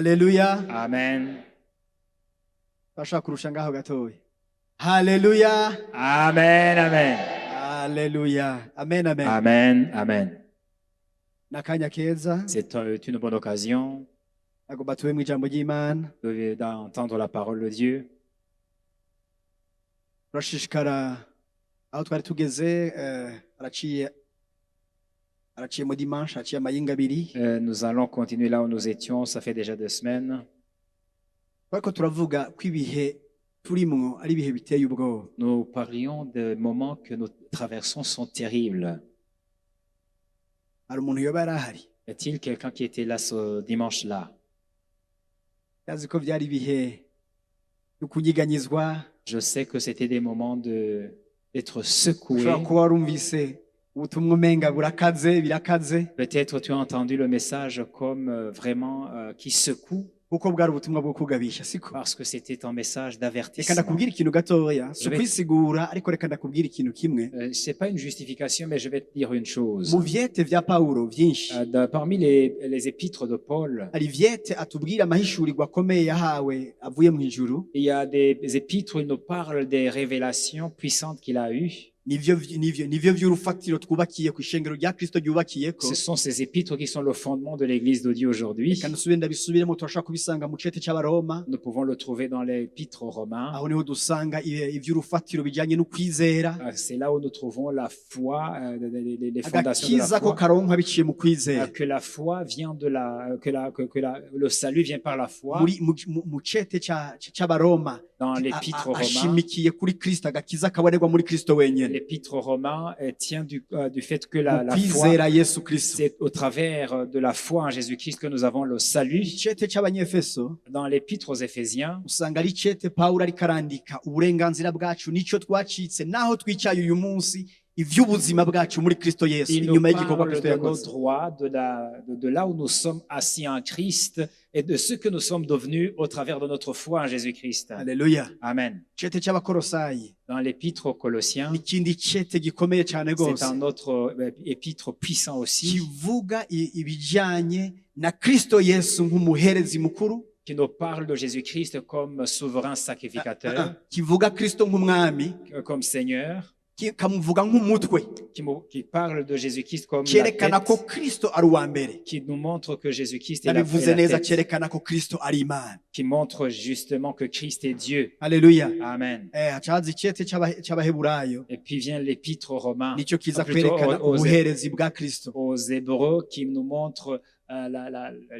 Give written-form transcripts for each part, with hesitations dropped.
Haleluya. Amen. Bashaka kurusha ngaho gatoya. Haleluya. Amen. Amen. Haleluya. Amen, amen. Amen. Amen. Nakanya keza C'est une bonne occasion agomba tuwe mu ijambo ry'Imana. d'entendre la parole de Dieu. Turashishikara aho twari tugeze araciye mu dimanche aciye amayinga abiri. Nous allons continuer là où nous étions. Ça fait déjà 2 semaines. Bariko turavuga ko ibihe turimwo ari ibihe biteye ubwoba. Nous parlions des moments que nous traversons sont terribles. Hari umuntu yoba yarahari Y a-t-il quelqu'un qui était là ce dimanche-là? yazi ko vyari ibihe byo kunyiganyizwa. Je sais que c'était des moments d'être secoué. Ushobora kuba warumvise ubutumwa umenga birakaze Peut-être tu as entendu le message comme vraiment qui secoue, kuko bwari ubutumwa bwo kugabisha siko. parce que c'était un message Reka d'avertissement. ndakubwira ikintu gatoya si Je vais- ukwisigura ariko reka ndakubwira ikintu kimwe. C'est pas une justification, mais je vais te dire une chose. Mu vyete vya Pawulo vyinshi Parmi les épîtres de Paul, hari vyete atubwira amahishurirwa akomeye yahawe avuye mu ijuru. il y a des épîtres où il nous parle des révélations puissantes qu'il a eues. Nivyo vy'urufatiro twubakiye ku ishengero rya Kristo ryubakiyeko. Ce sont ces épîtres qui sont le fondement de l'Église de Dieu aujourd'hui. Reka nsubire ndabisubiremo turashaka kubisanga mu cete c'abaroma. Nous pouvons le trouver dans l'épître aux Romains. Aho niho dusanga ivy'urufatiro bijanye no kwizera. C'est là où nous trouvons la foi, les fondations de la Agakiza ko foi. karonkwa biciye mu kwizera. Que la foi vient de le salut vient par la foi. Mu cete c'abaroma Dans l'épître aux Romains, ashimikiye kuri Kristo, agakiza kabonerwa muri Kristo wenyene. l'épître aux Romains tient du fait que la foi, Kwizera Yesu Kristo. c'est au travers de la foi en Jésus-Christ que nous avons le salut. Icete c'abanyefeso Dans l'épître aux Éphésiens, usanga ari icete Pawulo ariko arandika uburenganzira bwacu nico twacitse naho twicaye uyu munsi ivy'ubuzima bwacu muri Kristo Yesu il nous inyuma y'igikorwa parle Kristo de nos yakoze. droits, de là où nous sommes assis en Christ et de ce que nous sommes devenus au travers de notre foi en Jésus-Christ. Haleluya. Amen. Icete c'abakorosayi Dans l'épître aux Colossiens, n'ikindi cete gikomeye cyane c'est gose un autre épître puissant aussi, kivuga ibijanye na Kristo Yesu nk'umuherezi mukuru, qui nous parle de Jésus-Christ comme souverain sacrificateur, kivuga Kristo nk'umwami, comme Seigneur, kamuvuga nk'umutwe, qui parle de Jésus-Christ comme la cyerekana ko tête, Kristo ari uwa mbere. qui nous montre que Jésus-Christ est Nabivuze la neza tête, cyerekana ko Kristo ari Imana. qui montre justement que Christ est Dieu. Haleluya. Amen. Hacaza icete c'abaheburayo Et puis vient l'épître aux Romains, nicyo kiza plutôt kwerekana ubuherezi bwa Kristo. aux Hébreux, qui nous montre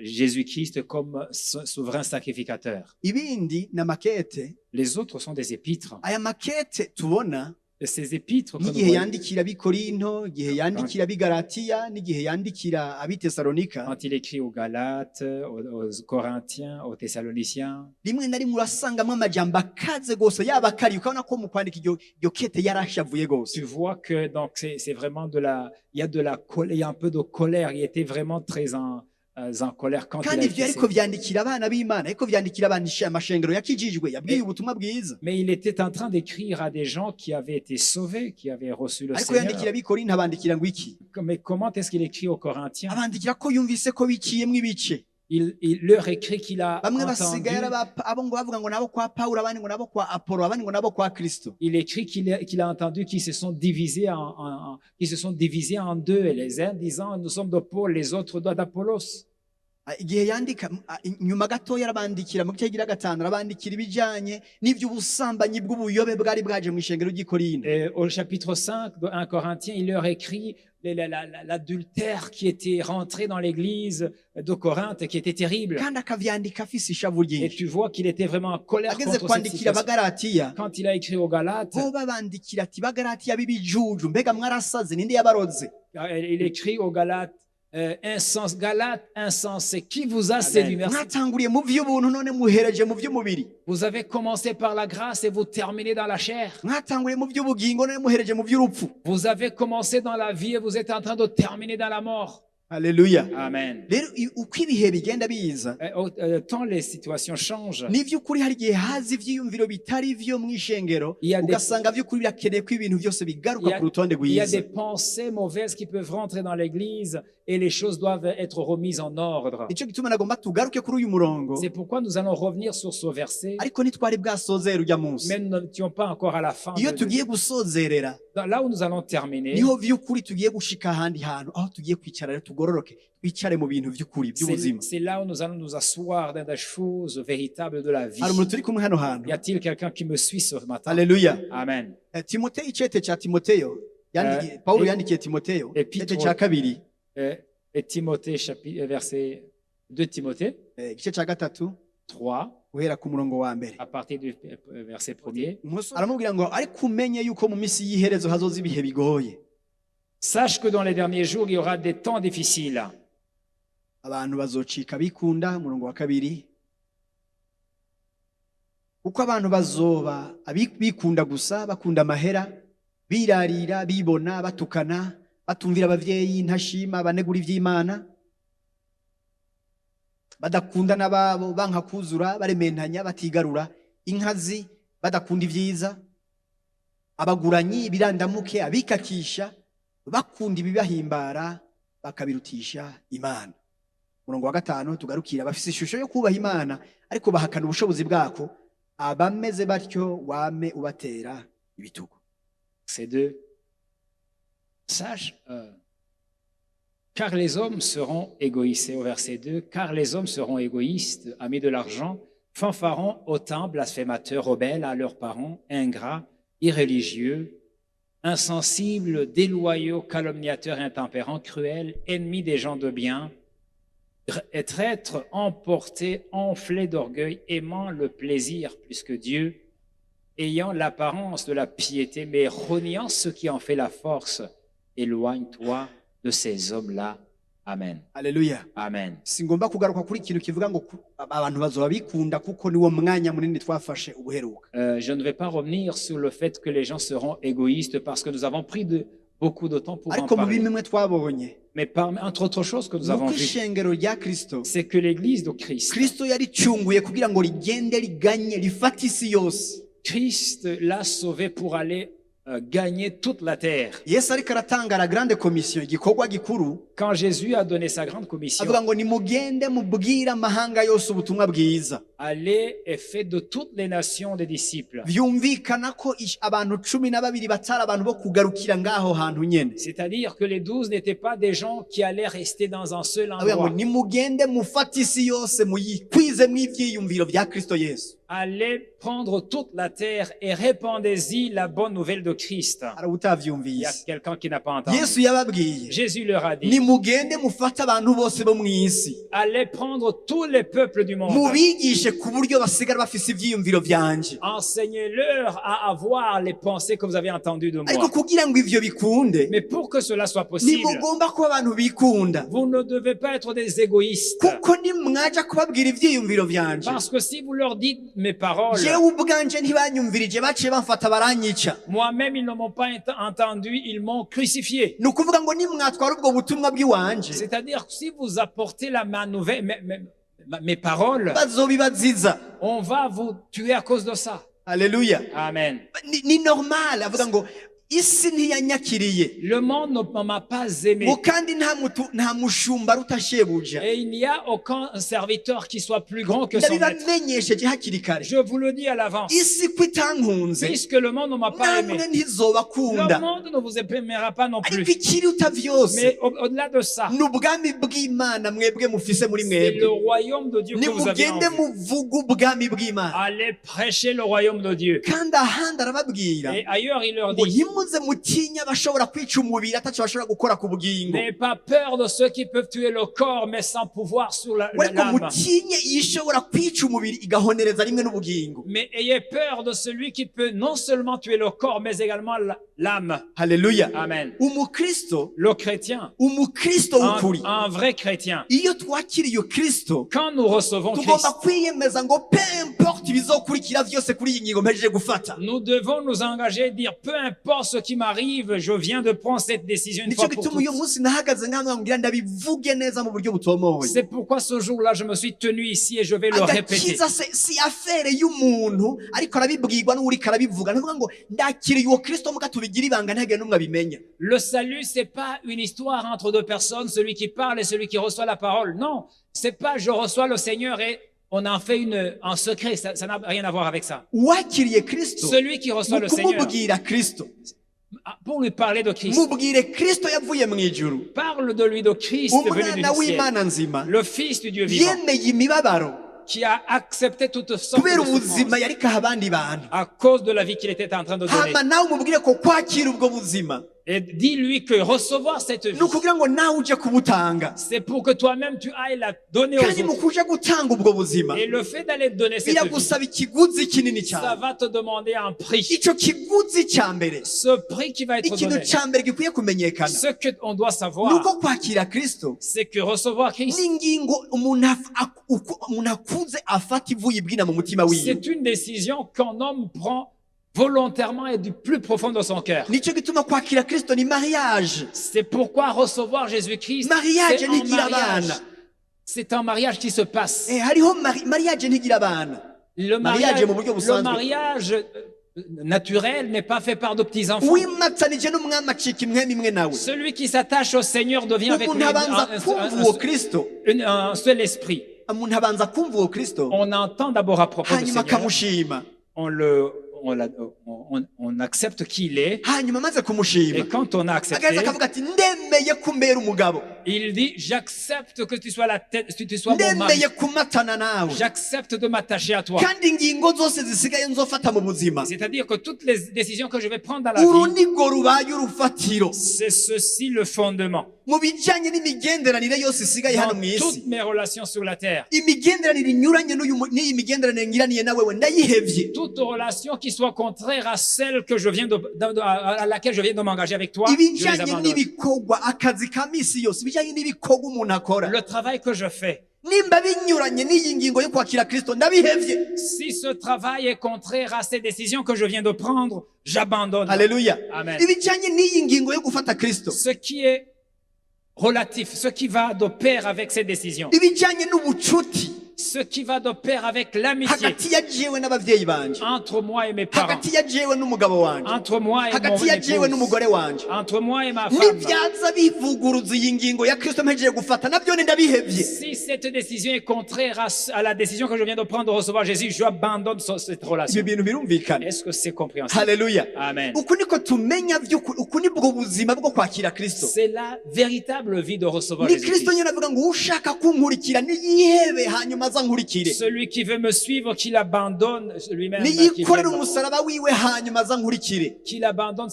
Jésus-Christ comme souverain sacrificateur. Ibindi na makete, Les autres sont des épîtres. aya makete tubona Ces épîtres que nous n'igihe voyons, yandikira ab'Ikorinto, igihe yandikira ab'Igalatiya, n'igihe yandikira ab'Itesalonika, quand il écrit aux Galates, aux Corinthiens, aux Thessaloniciens, rimwe na rimwe urasangamwo amajambo akaze gose yaba akari, ukabona ko mu kwandika iryo kete yarashavuye gose. tu vois que donc c'est vraiment il y a de la colère, il y a un peu de colère. Il était vraiment très en colère quand il a Kandi ivyo écrit ariko ces- vyandikira abana b'Imana, ariko vyandikira amashengero yakijijwe yabwiye ubutumwa bwiza, Mais il était en train d'écrire à des gens qui avaient été sauvés, qui avaient reçu le ariko yandikira Seigneur. ab'Ikorinto abandikira ngo iki? Mais comment est-ce qu'il écrit aux Corinthiens? Abandikira ko yumvise ko biciyemwo ibice. Il leur écrit qu'il a Bamwe entendu. basigaye abo ngo bavuga ngo nabo kwa Pawulo, abandi ngo nabo kwa Apolo, abandi ngo nabo kwa Kristo. Il écrit qu'il a entendu qu'ils se sont divisés en deux, et les uns disant nous sommes de Paul, les autres d'Apollos. Igihe yandika nyuma gato yarabandikira mu gice gatanu arabandikira ibijanye n'ivy'ubusambanyi bw'ubuyobe bwari bwaje mu ishengero ry'Ikorinto. Et au chapitre 5 de 1 Corinthiens, il leur écrit l'adultère qui était rentré dans l'église de Corinthe, qui était terrible. Kandi akavyandika afise ishavu Et ryinshi. tu vois qu'il était vraiment en colère Ageze contre cette kwandikira situation. abagalatiya Quand il a écrit aux Galates, bo babandikira ati bagalatiya b'ibijuju, mbega mwarasaze ninde yabaroze? il écrit aux Galates, Galates insensés, qui vous a séduit? Merci. Mwatanguriye mu vy'ubuntu none muhereje mu vy'umubiri. Vous avez commencé par la grâce et vous terminez dans la chair. Mwatanguriye mu vy'ubugingo none muhereje mu vy'urupfu. Vous avez commencé dans la vie et vous êtes en train de terminer dans la mort. Haleluya. Amen. Rero uko ibihe bigenda biza Tant les situations changent, n'ivy'ukuri hari igihe haza ivyiyumviro bitari vyo mw'ishengero Il y a des- ugasanga vy'ukuri birakeneye ko ibintu byose il bigaruka y a, ku rutonde il y a rwiza. des pensées mauvaises qui peuvent rentrer dans l'église et les choses doivent être remises en ordre. Nico gituma nagomba tugaruke kuri uyu murongo, C'est pourquoi nous allons revenir sur ce verset, ariko ntitwari bwasozera urya munsi. mais nous n'étions pas encore à la fin. Iyo tugiye gusozerera Là où nous allons terminer, niho vy'ukuri tugiye gushika ahandi hantu aho tugiye kwicara rero tugororoke twicare mu bintu vy'ukuri by'ubuzima. c'est là où nous allons nous asseoir dans des choses véritables de la vie. Hari umuntu turi kumwe hano hantu. Y a-t-il quelqu'un qui me suit ce matin? Haleluya. Amen. Timoteyo, icete ca Timoteyo Paulo yandikiye Timoteyo Epître- icete ca kabiri Et Timothée, verset 2 Timothée igice ca gatatu 3, guhera ku murongo wa mbere. à partir du verset 1er. Aramubwira ngo ariko umenye yuko mu minsi y'iherezo hazoza ibihe bigoye, Sache que dans les derniers jours, il y aura des temps difficiles. abantu bazocika bikunda. Umurongo wa kabiri, kuko abantu bazoba bikunda gusa, bakunda amahera, birarira, bibona, batukana, batumvira abavyeyi, ntashima, banegura ivy'Imana, badakunda n'ababo, banka kuzura, barementanya, batigarura, inkazi, badakunda ivyiza, abaguranyi, birandamuke, abikakisha, bakunda ibibahimbara, bakabirutisha Imana. Umurongo wa gatanu tugarukira, bafise ishusho yo kubaha Imana ariko bahakana ubushobozi bwako, abameze batyo wame ubatera ibitugu. C'est 2. Sache, car les hommes seront égoïstes. C'est au verset 2. Car les hommes seront égoïstes, amis de l'argent, fanfarons, hautains, blasphémateurs, rebelles à leurs parents, ingrats, irréligieux, insensibles, déloyaux, calomniateurs, intempérants, cruels, ennemis des gens de bien, et traîtres, emportés, enflés d'orgueil, aimant le plaisir plus que Dieu, ayant l'apparence de la piété, mais reniant ce qui en fait la force. Éloigne-toi de ces hommes-là. Amen. Haleluya. Amen. Singomba kugaruka kuri ikintu kivuga ngo abantu bazoba bikunda kuko niwo mwanya munini twafashe ubuheruka. Je ne vais pas revenir sur le fait que les gens seront égoïstes parce que nous avons pris beaucoup de temps pour en Ariko mu parler. bimwe twabonye Mais entre autres choses que nous avons nuko vues, ishengero rya Kristo, c'est que l'Église de Christ, Kristo yaricunguye kugira ngo rigende riganye rifate isi yose. Christ l'a sauvé pour aller gagner toute la terre. Yesu ariko aratanga la grande commission, igikorwa gikuru, Quand Jésus a donné sa grande commission, avuga ngo nimugende mubwira amahanga yose ubutumwa bwiza. allez et faites de toutes les nations des disciples. Vyumvikana ko abantu 12 batari abantu bo kugarukira ngaho hantu nyene. C'est-à-dire que les 12 n'étaient pas des gens qui allaient rester dans un seul Avuga ngo endroit. nimugende mufate isi yose muyikwize mw'ivyiyumviro vya Kristo Yesu. Allez prendre toute la terre et répandez-y la bonne nouvelle de Christ. Hari Il y a utavyumvise. quelqu'un qui n'a pas entendu. Yesu yababwiye Jésus leur a dit, nimugende mufate abantu bose bo mw'isi allez prendre tous les peuples du monde. mubigishe ku buryo basigara bafise ivyiyumviro vyanje. Enseignez-leur à avoir les pensées que vous avez entendues de Ariko moi. kugira ngo ivyo bikunde, Mais pour que cela soit possible, nimugomba kuba abantu bikunda, vous ne devez pas être des égoïstes. kuko nimwaja kubabwira ivyiyumviro vyanje, Parce que si vous leur dites mes paroles, jewe ubwanje ntibanyumvirije, baciye bamfata baranyica. moi-même, ils ne m'ont pas entendu, ils m'ont crucifié. Ni ukuvuga ngo nimwatwara ubwo butumwa bw'iwanje, C'est-à-dire que si vous apportez ma nouvelle, mes paroles, bazobibaziza. on va vous tuer à cause de ça. Haleluya. Amen. Ni normal, avuga ngo isi ntiyanyakiriye, Le monde ne m'a pas aimé. ngo kandi nta mushumba aruta shebuja. Et il n'y a aucun serviteur qui soit plus grand que son maître. Ndabibamenyesheje hakiri kare, Je vous le dis à l'avance. isi ko itankunze Puisque le monde ne m'a pas aimé, namwe le ntizobakunda. monde ne vous aimera pas non Ariko plus. ikiruta vyose Mais au-delà de ça, ni ubwami bw'Imana mwebwe mufise muri c'est le mwebwe. royaume de Dieu que vous avez en Nimugende vous. muvuge ubwami bw'Imana. Allez prêcher le royaume de Dieu. Kandi ahandi arababwira Et ailleurs, il leur ngo dit, ntimuze mutinya abashobora kwica umubiri ataco bashobora gukora ku bugingo, n'ayez pas peur de ceux qui peuvent tuer le corps, mais sans pouvoir sur ariko l'âme. mutinye ishobora kwica umubiri igahonereza rimwe n'ubugingo. Mais ayez peur de celui qui peut non seulement tuer le corps, mais également l'âme. Haleluya. Amen. Umukristo, Le chrétien, umukristo w'ukuri, un vrai chrétien, iyo twakiriye Kristo quand nous recevons tugomba Christ, kwiyemeza ngo peu importe ibizokurikira vyose kuri iyi ngingo mpejeje gufata, nous devons nous engager et dire, peu importe ce qui m'arrive, je viens de prendre cette décision une nicyo fois pour gituma uyu toutes. munsi nahagaze nk'aho ngira ndabivuge neza mu buryo butomoye. C'est pourquoi ce jour-là, je me suis tenu ici et je vais le répéter. agakiza si afere y'umuntu ariko arabibwirwa n'uriko arabivuga ntuvuga ngo ndakiriye uwo Kristo muga tubigira ibanga ntihagire n'umwe abimenya. Le salut, c'est pas une histoire entre deux personnes, celui qui parle et celui qui reçoit la parole. Non, c'est pas je reçois le Seigneur et on en fait un secret. Ça n'a rien à voir avec ça. uwakiriye Kristo Celui qui reçoit mu le Seigneur, kumubwira Kristo pour lui parler de Christ, mubwire Kristo yavuye mu ijuru, parle de lui, de Christ venu umwana du ciel, w'Imana nzima le Fils du Dieu vivant, yemeye imibabaro qui a accepté toutes sortes kubera de ubuzima souffrances yarikaha abandi bantu, à cause de la vie qu'il était en train de donner. hama nawe umubwire ko kwakira ubwo buzima Et dis-lui que recevoir cette vie, ni ukugira ngo nawe uje kubutanga, c'est pour que toi-même tu ailles la donner aux kandi mu autres. kuja gutanga ubwo buzima Et le fait d'aller donner cette vie, biragusaba ikiguzi kinini ça cyane. va te demander un prix. Ico kiguzi cya mbere, Ce prix qui va être ikintu donné, cya mbere gikwiye kumenyekana ce qu'on doit ni savoir, uko kwakira Kristo c'est que recevoir Christ, n'ingingo umuntu umuntu akuze afata ivuye ibwina mu mutima wiwe. c'est une décision qu'un homme prend volontairement et du plus profond de son cœur. Nicyo gituma kwakira Kristo ni mariage. C'est pourquoi recevoir Jésus-Christ, Mariage c'est un ntigira mariage. abana. C'est un mariage qui se passe. Hariho mariage ntigira abana. Le Mariage mu buryo le busanzwe. mariage naturel n'est pas fait par de petits-enfants. Wimatsanije n'umwami acika imwemi imwe nawe. Celui qui s'attache au Seigneur devient avec lui Umuntu abanza kumva uwo Kristo, un seul esprit. umuntu abanza kumva uwo Kristo On entend d'abord à propos du hanyuma Seigneur, akamushima, on accepte qui il est, hanyuma amaze et kumushima quand on a accepté, agaza akavuga ati ndemeye kumbera umugabo, il dit j'accepte que tu sois la tête, que tu sois mon mari, ndemeye kumatana nawe, j'accepte de m'attacher à toi. kandi ingingo zose zisigaye nzofata mu buzima C'est-à-dire que toutes les décisions que je vais prendre dans la uru vie, nigo rubaye urufatiro c'est ceci le fondement. mu bijyanye n'imigenderanire yose isigaye hano Dans mu isi. toutes mes relations sur la terre, Imigenderanire inyuranye n'iyi migenderanire ngiraniye na wewe ndayihevye. toute relation qui soit contraire à celle que je viens à laquelle je viens de m'engager avec toi, je les Ibijyanye abandonne. n'ibikorwa, akazi ka misi yose, ibijyanye n'ibikorwa umuntu akora, Le travail que je fais, nimba binyuranye n'iyi ngingo yo kwakira Kristo ndabihevye. si ce travail est contraire à ces décisions que je viens de prendre, j'abandonne. Haleluya. Amen. Ibijyanye n'iyi ngingo yo gufata Kristo, Ce qui est relatif, ce qui va de pair avec ces décisions, ibijyanye n'ubucuti ce qui va de pair avec l'amitié hagati ya jewe n'abavyeyi banje, entre moi et mes parents, hagati ya jewe n'umugabo wanje, entre moi et hagati ya jewe mon n'umugore épouse, wanje, entre moi et ma femme. nibyaza bivuguruza iyi ngingo ya Kristo mpejeje gufata nabyo ni ndabihevye. Si cette décision est contraire à la décision que je viens de prendre de recevoir Jésus, j'abandonne cette relation. Ibyo bintu birumvikana. Est-ce que c'est compréhensible? Haleluya. Amen. Uku niko tumenya vy'ukuri, uku nibwo buzima bwo kwakira Kristo. C'est la véritable vie de recevoir Ni Jésus. Kristo nyine avuga ngo ushaka kunkurikira niyihebe hanyuma aza nkurikire, Celui qui veut me suivre, qu'il abandonne lui-même, qu'il niyikorera vienne, umusaraba wiwe hanyuma aza nkurikire. qu'il abandonne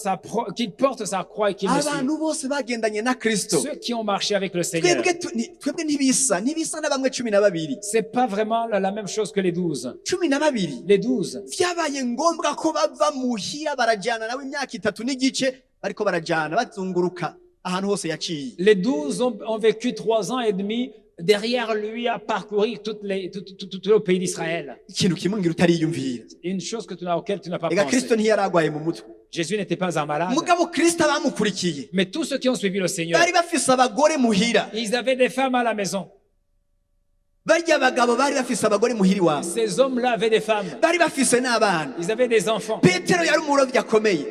qu'il porte sa croix et qu'il me suive. Abantu bose bagendanye na Kristo, Ceux qui ont marché avec le Seigneur, twebwe ntibisa na bamwe 12. c'est pas vraiment la même chose que les 12. 12 Les 12, vyabaye ngombwa ko bava muhira barajana nawe imyaka 3 n'igice bariko barajana bazunguruka ahantu hose yaciye. les 12 ont vécu 3 ans et demi derrière lui à parcourir tout le pays d'Israël. Ikintu kimwe ngira utariyumvira, Une chose auquel tu n'as pas ega Kristo pensé. ntiyaragwaye mu mutwe, Jésus n'était pas un malade. mugabo Kristo abamukurikiye Mais tous ceux qui ont suivi le Seigneur, bari bafise abagore muhira, ils avaient des femmes à la maison. barya abagabo bari bafise abagore muhiri wabo, Ces hommes-là avaient des femmes. bari bafise n'abana. Ils avaient des enfants. Petero yari umurovyi akomeye,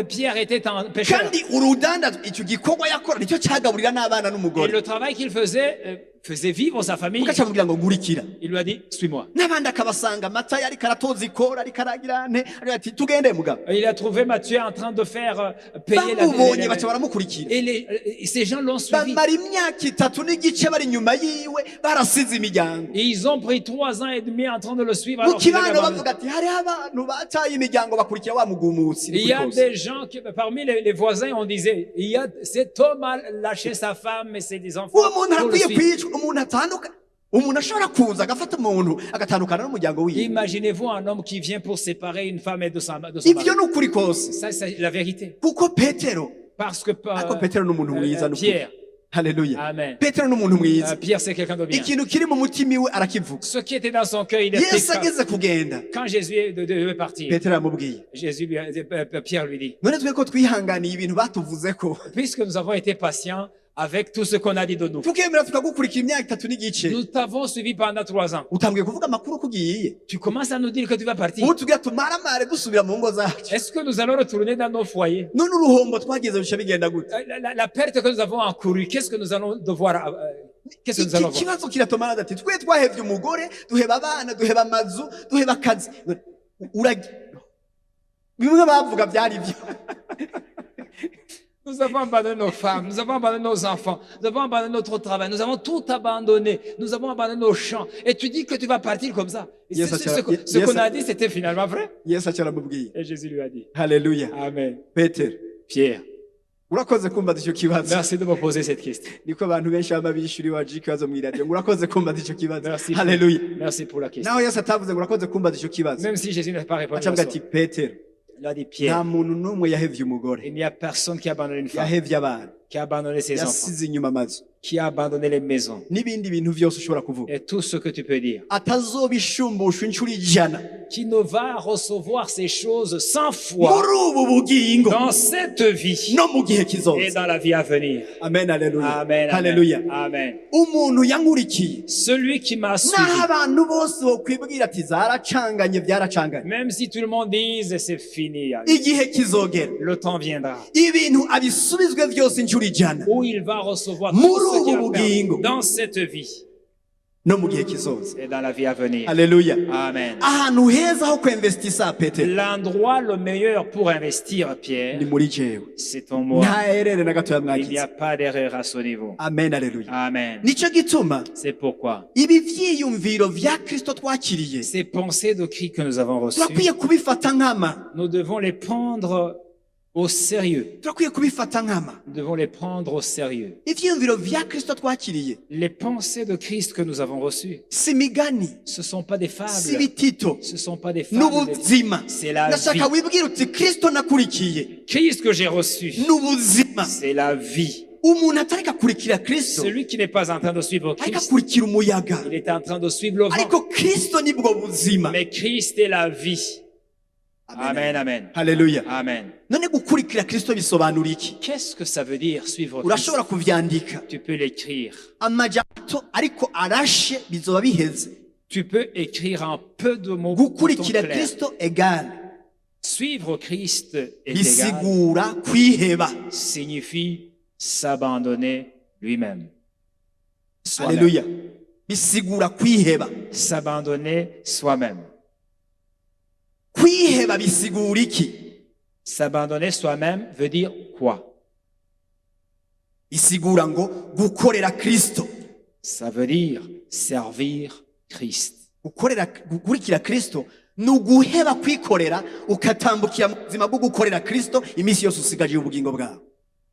Pierre était un pêcheur. kandi urudanda icyo gikorwa yakora nicyo cyagaburira n'abana Et n'umugore. le travail qu'il faisait vivre sa famille. Ugaca amubwira ngo nkurikira, Il lui a dit, suis-moi. n'abandi akabasanga Matayo ariko aratoza ikora ariko aragira ane, aragira ati tugende mugabo. Et il a trouvé Matthieu en train de faire payer Bamubonye baca baramukurikira, et ces gens l'ont suivi. bamara imyaka 3 n'igice bari inyuma yiwe barasize imiryango. Et ils ont pris 3 ans et demi en train de le suivre. Mu Alors qu'il avait kibano abandonné. bavuga ati hariho abantu bataye imiryango bakurikira wa mugumutsi. Il y a des gens parmi les voisins, on disait, cet homme a lâché sa femme et ses enfants. Uwo muntu pour le arakwiye suivre. kwicwa, umuntu atanduka, umuntu ashobora kuza agafata umuntu agatandukana n'umuryango wiwe. Imaginez-vous un homme qui vient pour séparer une femme et de son mari. Ivyo ni ukuri kose, Ça, c'est la vérité. kuko Petero, Parce que ariko Petero ni umuntu mwiza n'ukuri. Pierre, haleluya Amen. petero ni umuntu mwiza Pierre, c'est quelqu'un de bien. ikintu kiri mu mutima iwe arakivuga Ce qui était dans son cœur, il yesu était ageze kugenda quand Jésus devait partir. petero aramubwiye Pierre lui dit, none twe ko twihanganiye ibintu batuvuze ko puisque nous avons été patients avec tout ce qu'on a dit de nous, tukemera tukagukurikira imyaka 3 n'igice nous t'avons suivi pendant 3 ans. utangiye kuvuga amakuru ko ugiye Tu commences à nous dire que tu vas partir. ubu tubwira tumaramare dusubira mu ngo zacu Est-ce que nous allons retourner dans nos foyers? none uruhombo twagize bica bigenda gute La perte que nous avons encourue, qu'est-ce que nous allons devoir, qu'est-ce que nous allons iki voir? kibazo kiratomana ati twe twahevye umugore duheba abana duheba amazu duheba akazi uragi bimwe bavuga byari byo Nous avons abandonné nos femmes, nous avons abandonné nos enfants, nous avons abandonné notre travail, nous avons tout abandonné, nous avons abandonné nos champs. Et tu dis que tu vas partir comme ça. Et Yes, ce qu'on a dit, c'était finalement vrai. yesu acaramubwiye Et Jésus lui a dit, haleluya Amen. petero Pierre, urakoze kumbaza icyo kibazo merci de me poser cette question. niko abantu benshi baba bishuri waje ikibazo mu iradiyo ngo urakoze kumbaza icyo kibazo Merci. haleluya Merci pour la question. naho yesu atavuze ngo urakoze kumbaza icyo kibazo Même si Jésus n'a pas répondu à acavuga ça, ati petero il a dit, nta Pierre, muntu n'umwe yahevye umugore il n'y a personne qui a abandonné une femme, yahevye abana qui a abandonné ses enfants, yasize inyuma amazu qui a abandonné les maisons, n'ibindi bintu vyose ushobora kuvuga et tout ce que tu peux dire, atazobishumbusha inshuro 100 qui ne va recevoir ces choses 100 fois muri ubu bugingo dans cette vie no mu gihe et kizoza dans la vie à venir. amen haleluya Amen. haleluya Amen. Amen. umuntu yankurikiye Celui qui m'a naho suivi, abantu bose bokwibwira ati zaracanganye byaracanganye même si tout le monde dise c'est fini, igihe kizogera le temps viendra ibintu abisubizwe vyose inshuro 100 où il va recevoir tout Muri ce qu'il a ubu perdu bugingo. dans cette vie no mu gihe kizoza et dans la vie à venir. haleluya Amen. ahantu heza ho kwinvestisa petero L'endroit le meilleur pour investir, ni Pierre, muri jewe c'est en moi. nta erere na gatoya Il n'y mwagize a pas d'erreur à ce niveau. amen haleluya Amen. nico gituma C'est pourquoi ibi vyiyumviro vya kristo twakiriye ces pensées de Christ que nous avons reçues, turakwiye kubifata nkama nous devons les prendre au sérieux. turakwiye kubifata nkama Nous devons les prendre au sérieux. ivyiyumviro vya kristo twakiriye Les pensées de Christ que nous avons reçues, si imigani ce ne sont pas des si fables, ibitito ce ne sont pas des fables, n'ubuzima c'est la ndashaka vie. wibwira uti kristo nakurikiye Christ que j'ai reçu, n'ubuzima c'est la vie. umuntu atareka akurikira kristo Celui qui n'est pas en train de suivre ariko Christ, akurikira umuyaga il est en train de suivre le vent. ariko kristo nibwo buzima Mais Christ est la vie. Amen, amen. haleluya Amen. none gukurikira kristo bisobanura iki Qu'est-ce que ça veut dire suivre Christ? urashobora kuvyandika Tu peux l'écrire. amajambo ariko arashe bizoba biheze Tu peux écrire en peu de mots. Pourtant gukurikira clair. kristo egale Suivre Christ est égal, bisigura kwiheba signifie s'abandonner lui-même. Soi-même. haleluya bisigura kwiheba S'abandonner soi-même. kwiheba bisigura iki S'abandonner soi-même veut dire quoi? bisigura ngo gukorera kristo Ça veut dire servir Christ. gukurikira kristo ni uguheba kwikorera ukatambukira mu buzima bwo gukorera kristo iminsi yose usigaje ubugingo bwawe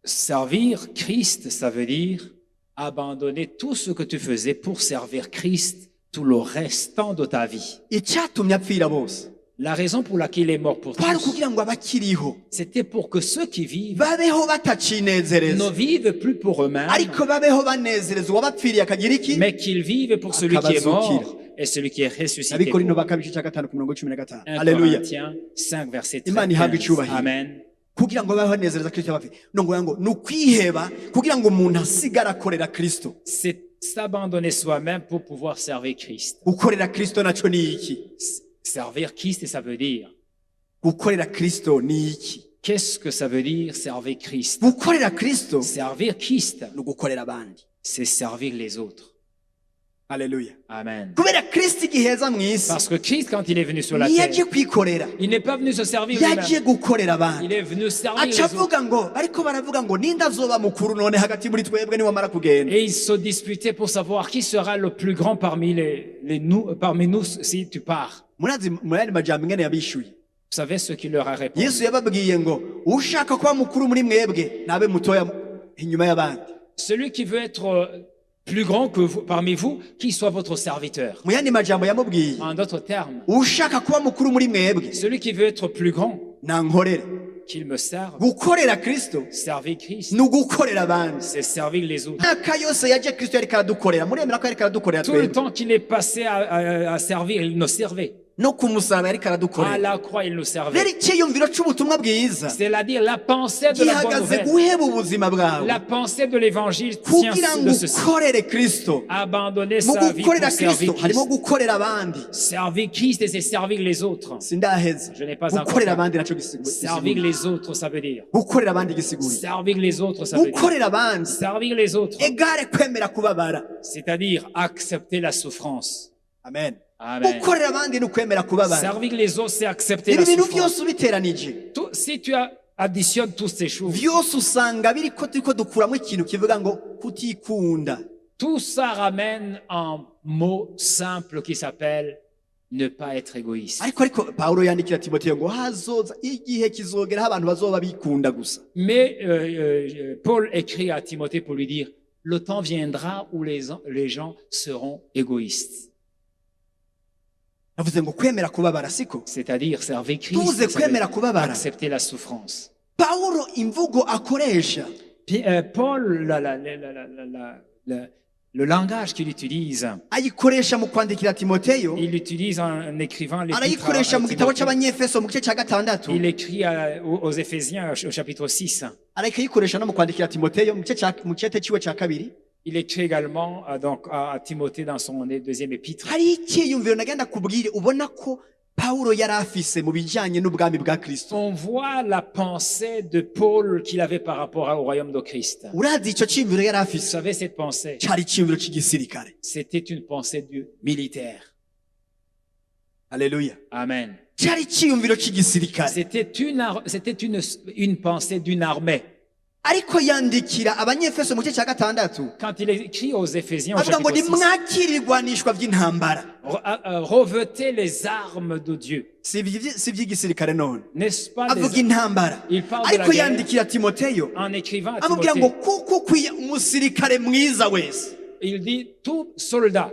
Servir Christ, ça veut dire abandonner tout ce que tu faisais pour servir Christ tout le restant de ta vie. icyatumye apfira bose La raison pour laquelle il est mort pour kwari tous, kugira ngo abakiriho c'était pour que ceux qui vivent babeho ne batacinezereza vivent plus pour eux-mêmes, ariko babeho banezereza uwabapfiriye akagira iki mais qu'ils vivent pour celui qui est mort Akabazukira. et celui qui est ressuscité. abikorino pour eux. bakabiri cya gatanu ku mirongo 15 1 haleluya Corinthiens 5, verset Imana ihabwe 13. icyubahiro. Amen. kugira ngo babeho banezereza kristo bapfe nongoya ngo ni ukwiheba kugira ngo umuntu asigare akorera kristo C'est s'abandonner soi-même pour pouvoir servir Christ. gukorera kristo naco ni iki Servir Christ, et ça veut dire, gukorera kristo ni iki qu'est-ce que ça veut dire servir Christ? gukorera kristo Servir Christ, ni ugukorera abandi c'est servir les autres. haleluya Amen. kubera kristo igiheza mu isi Parce que Christ, quand il est venu sur la ntiyaje terre, kwikorera il n'est pas venu se servir yaje lui-même. gukorera abandi Il est venu servir les aca autres. avuga ngo ariko baravuga ngo ninde azoba mukuru none hagati muri twebwe niwamara kugenda Et ils se disputaient pour savoir qui sera le plus grand parmi parmi nous si tu pars. murazi murari majambo ingene yabishuye Vous savez ce qu'il leur a répondu? yesu yababwiye ngo ushaka kuba mukuru muri mwebwe nabe mutoya inyuma y'abandi Celui qui veut être plus grand que vous, parmi vous, qu'il soit votre serviteur. mu yandi majambo yamubwiye En d'autres termes, ushaka kuba mukuru muri mwebwe celui qui veut être plus grand, nankorere qu'ils me servent. gukorera kristo Servir Christ, ni ugukorera abandi. c'est servir les autres. imyaka yose yaje kristo yariko aradukorera, muremera ko yariko aradukorera Tout le twebwe? temps qu'il est passé à servir, il nous servait. no ku musaraba yariko À aradukorera. la croix, il nous servait. rero icyiyumviro c'ubutumwa bwiza C'est-à-dire la pensée de la bonne gihagaze nouvelle. guheba ubuzima bwawe La pensée de l'évangile tient kugira ngo de ceci. ukorere kristo. Abandonner mu sa vie gukorera pour servir kristo harimo Christ. gukorera abandi. Servir Christ et c'est servir les autres. sindaheza Je n'ai pas encore gukorera fait. abandi naco Servir gisigura. les autres, ça veut dire. gukorera abandi gisigura. Servir les autres, ça veut dire. gukorera abandi Servir les autres, egare kwemera kubabara. c'est-à-dire accepter la souffrance. amen. Amen. gukorera abandi ni ukwemera kubabara. Servir les autres, c'est accepter la ibi bintu souffrance. byose ubiteranije Si tu additionnes toutes ces choses, byose usanga biriko turiko dukuramo ikintu kivuga ngo kutikunda. tout ça ramène un mot simple qui s'appelle ne pas être égoïste. ariko Pawulo yandikira Timoteyo ngo hazoza igihe kizogeraho abantu bazoba bikunda gusa. Mais Paul écrit à Timothée pour lui dire, le temps viendra où les gens seront égoïstes. yavuze ngo kwemera kubabara siko C'est-à-dire servir Christ, tuze ça veut kwemera kubabara. accepter la souffrance. Pawulo imvugo akoresha Puis, Paul, le langage qu'il utilise, ayikoresha mu kwandikira Timoteyo, il l'utilise en écrivant l'épître arayikoresha mu à gitabo Timothée. c'abanyefeso mu gice ca gatandatu, Il écrit aux Éphésiens au chapitre 6. arayikoresha no mu kwandikira Timoteyo mu gice ciwe ca kabiri. Il écrit également donc à Timothée dans son deuxième épître. hari icyiyumviro nagenda kubwire ubona ko Pawulo yari afise mu bijanye n'ubwami bwa Kristo. On voit la pensée de Paul qu'il avait par rapport au royaume de Christ. urazi ico ciyumviro yari Vous afise savez, cette pensée, cari iciyumviro c'igisirikare. c'était une pensée du militaire. Haleluya. Amen. cari iciyumviro c'igisirikare, C'était une pensée d'une armée. ariko yandikira abanyefeso mu gice ca gatandatu Quand il écrit aux Éphésiens au avuga ngo chapitre 6, nimwakire ibigwanishwa vy'intambara. revêtez les armes de Dieu. si ivy'igisirikare none, N'est-ce pas avuga des... intambara, Il parle de la ariko guerre yandikira Timoteyo en écrivant à amubwira ngo Timothée. kuko ukwiye umusirikare mwiza wese, Il dit, tout soldat,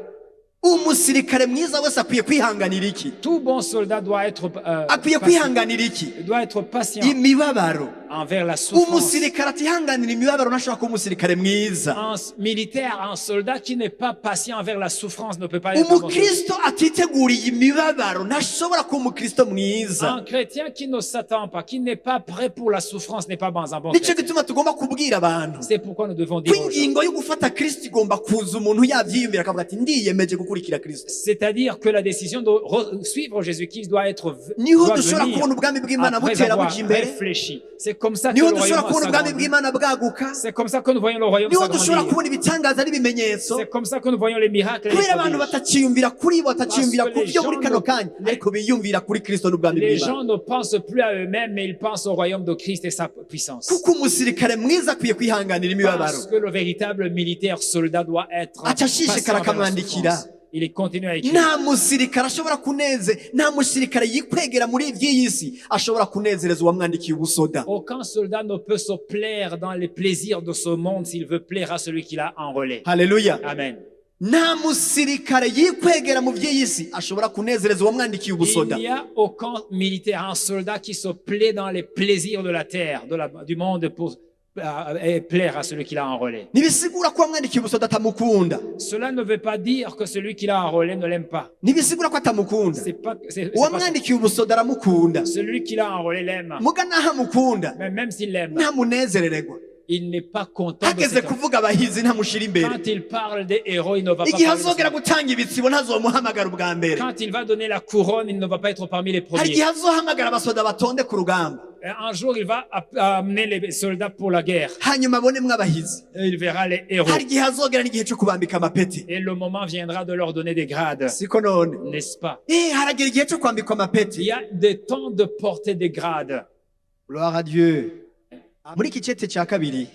umusirikare mwiza wese akwiye kwihanganira iki? tout bon soldat doit être, akwiye patient, kwihanganira iki? doit être patient imibabaro. envers la souffrance. umusirikare atihanganira imibabaro ntashobora kuba umusirikare mwiza. Un militaire, un soldat qui n'est pas patient envers la souffrance ne peut pas être un bon soldat. umukristo atiteguriye imibabaro ntashobora kuba umukristo mwiza. Un chrétien qui ne s'attend pas, qui n'est pas prêt pour la souffrance n'est pas un bon nico chrétien. gituma tugomba kubwira abantu C'est pourquoi nous devons dire ko aux gens, ingingo yo gufata kristo igomba kuza umuntu yavyiyumvira akavuga ati ndiyemeje gukurikira kristo. c'est-à-dire que la décision de suivre Jésus-Christ doit être niho doit dushobora venir kubona ubwami bw'imana après butera avoir buja imbere. réfléchi. C'est comme ça que niho le dushobora royaume kubona ubwami s'agrandit. bw'imana bwaguka. C'est comme ça que nous voyons le royaume niho dushobora s'agrandir. kubona ibitangaza n'ibimenyetso. C'est comme ça que nous voyons les miracles et les kubera abantu prodiges. bataciyumvira kuri bo, bataciyumvira Parce que ku les byo gens muri kano ne- kanya, ariko biyumvira kuri kristo n'ubwami Les bw'imana. gens ne pensent plus à eux-mêmes, mais ils pensent au royaume de Christ et sa puissance. kuko umusirikare mwiza akwiye kwihanganira imibabaro. Parce que le véritable militaire soldat doit être Aca ashishikara patient envers la akamwandikira. souffrance. Il continue à écrire. nta musirikare ashobora nta musirikare yikwegera muri iby'iyi si ashobora kunezereza uwamwandikiye ubusoda. Aucun soldat ne peut se plaire dans les plaisirs de ce monde s'il veut plaire à celui qui l'a enrôlé. haleluya. Amen. nta musirikare yikwegera mu by'iyi si ashobora kunezereza uwamwandikiye ubusoda. Il n'y a aucun militaire, un soldat qui se plaît dans les plaisirs de la terre, du monde pour et plaire à celui qui l'a enrôlé. ntibisigura ko uwamwandikiye ubusoda atamukunda. Cela ne veut pas dire que celui qui l'a enrôlé ne l'aime pas. ntibisigura ko atamukunda. C'est pas ça. uwamwandikiye ubusoda aramukunda. Celui qui l'a enrôlé l'aime. muga naho amukunda Mais même s'il l'aime, ntamunezerererwa. il n'est pas content de hageze cet homme. kuvuga abahizi ntamushira imbere. Quand il parle des héros, il ne va pas igihe parler de azogera ça. gutanga ibitsibo ntazomuhamagara ubwa mbere. Quand il va donner la couronne, il ne va pas être parmi les hari igihe premiers. azohamagara abasoda batonde ku rugamba, Et un jour, il va amener les soldats pour la guerre. hanyuma abonemo abahizi. Et il verra les héros. hari igihe azogera n'igihe cyo kubambika amapeti. Et le moment viendra de leur donner des grades. siko none N'est-ce pas? haragera igihe cyo kwambikwa Il amapeti. y a des temps de porter des grades. gloire à Dieu. muri iki cete cya kabiri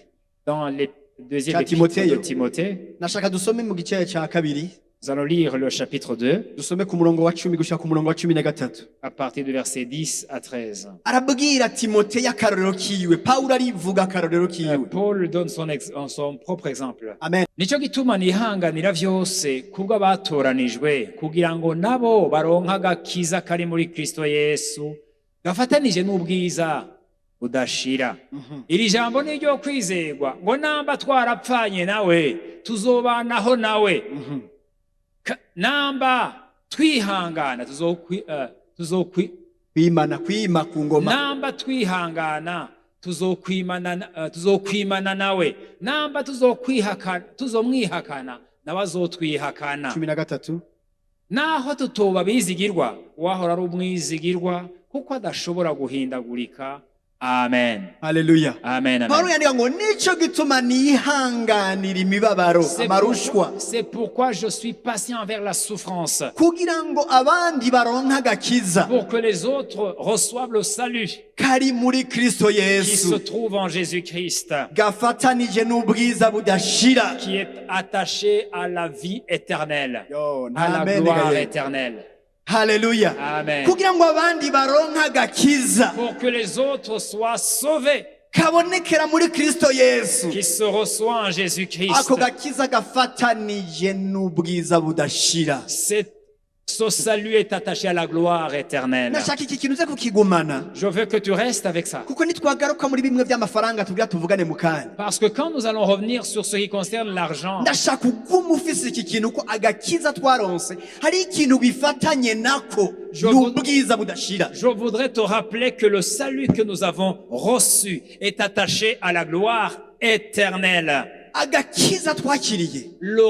Dans les deuxième Cya épître Timothée. de Timothée, nashaka dusome mu gice cya kabiri, nous allons lire le chapitre 2 dusome ku murongo wa 10 gushika ku murongo wa 13. à partir du verset 10 à 13. arabwira Timoteyo akarorero kiwe. Pawulo arivuga akarorero kiwe. Paul donne son propre exemple. amen. Nicyo gituma nihanganira vyose kubwo abatoranijwe kugira ngo nabo baronka agakiza kari muri Kristo Yesu gafatanije n'ubwiza budashira. Iri jambo ni ryo kwizerwa ngo namba twarapfanye nawe tuzobanaho nawe. Namba twihangana kwima ku ngoma. Namba twihangana tuzokwimana nawe. Namba tuzomwihakana nawe azotwihakana. 13 naho tutoba bizigirwa wahora ari umwizigirwa kuko adashobora guhindagurika. Amen. Haleluya. Amen. Paulo yandika ngo nico gituma nihanganira imibabaro amarushwa. C'est pourquoi je suis patient envers la souffrance. Kugira ngo abandi baronka agakiza. Pour que les autres reçoivent le salut. Kari muri Kristo Yesu. Qui se trouve en Jésus-Christ. Gafatanije n'ubwiza budashira. Qui est attaché à la vie éternelle. À la gloire éternelle. Haleluya. Amen. Kugira ngo abandi baronka agakiza. Pour que les autres soient sauvés. Kabonekera muri Kristo Yesu. Qui se reçoit en Jésus-Christ. Ako gakiza gafatanije n'ubwiza budashira. Ce salut est attaché à la gloire éternelle. Nashaka iki kintu kukigumana. Je veux que tu restes avec ça. Kuko nitwagaruka muri bimwe by'amafaranga tubya tuvugane mukanya. Parce que quand nous allons revenir sur ce qui concerne l'argent, ndashaka ugumufise iki kintu ko agakiza twaronse hari ikintu bifatanye nako n'ubwiza budashira. Je voudrais te rappeler que le salut que nous avons reçu est attaché à la gloire éternelle. Agakiza twakiriye. Le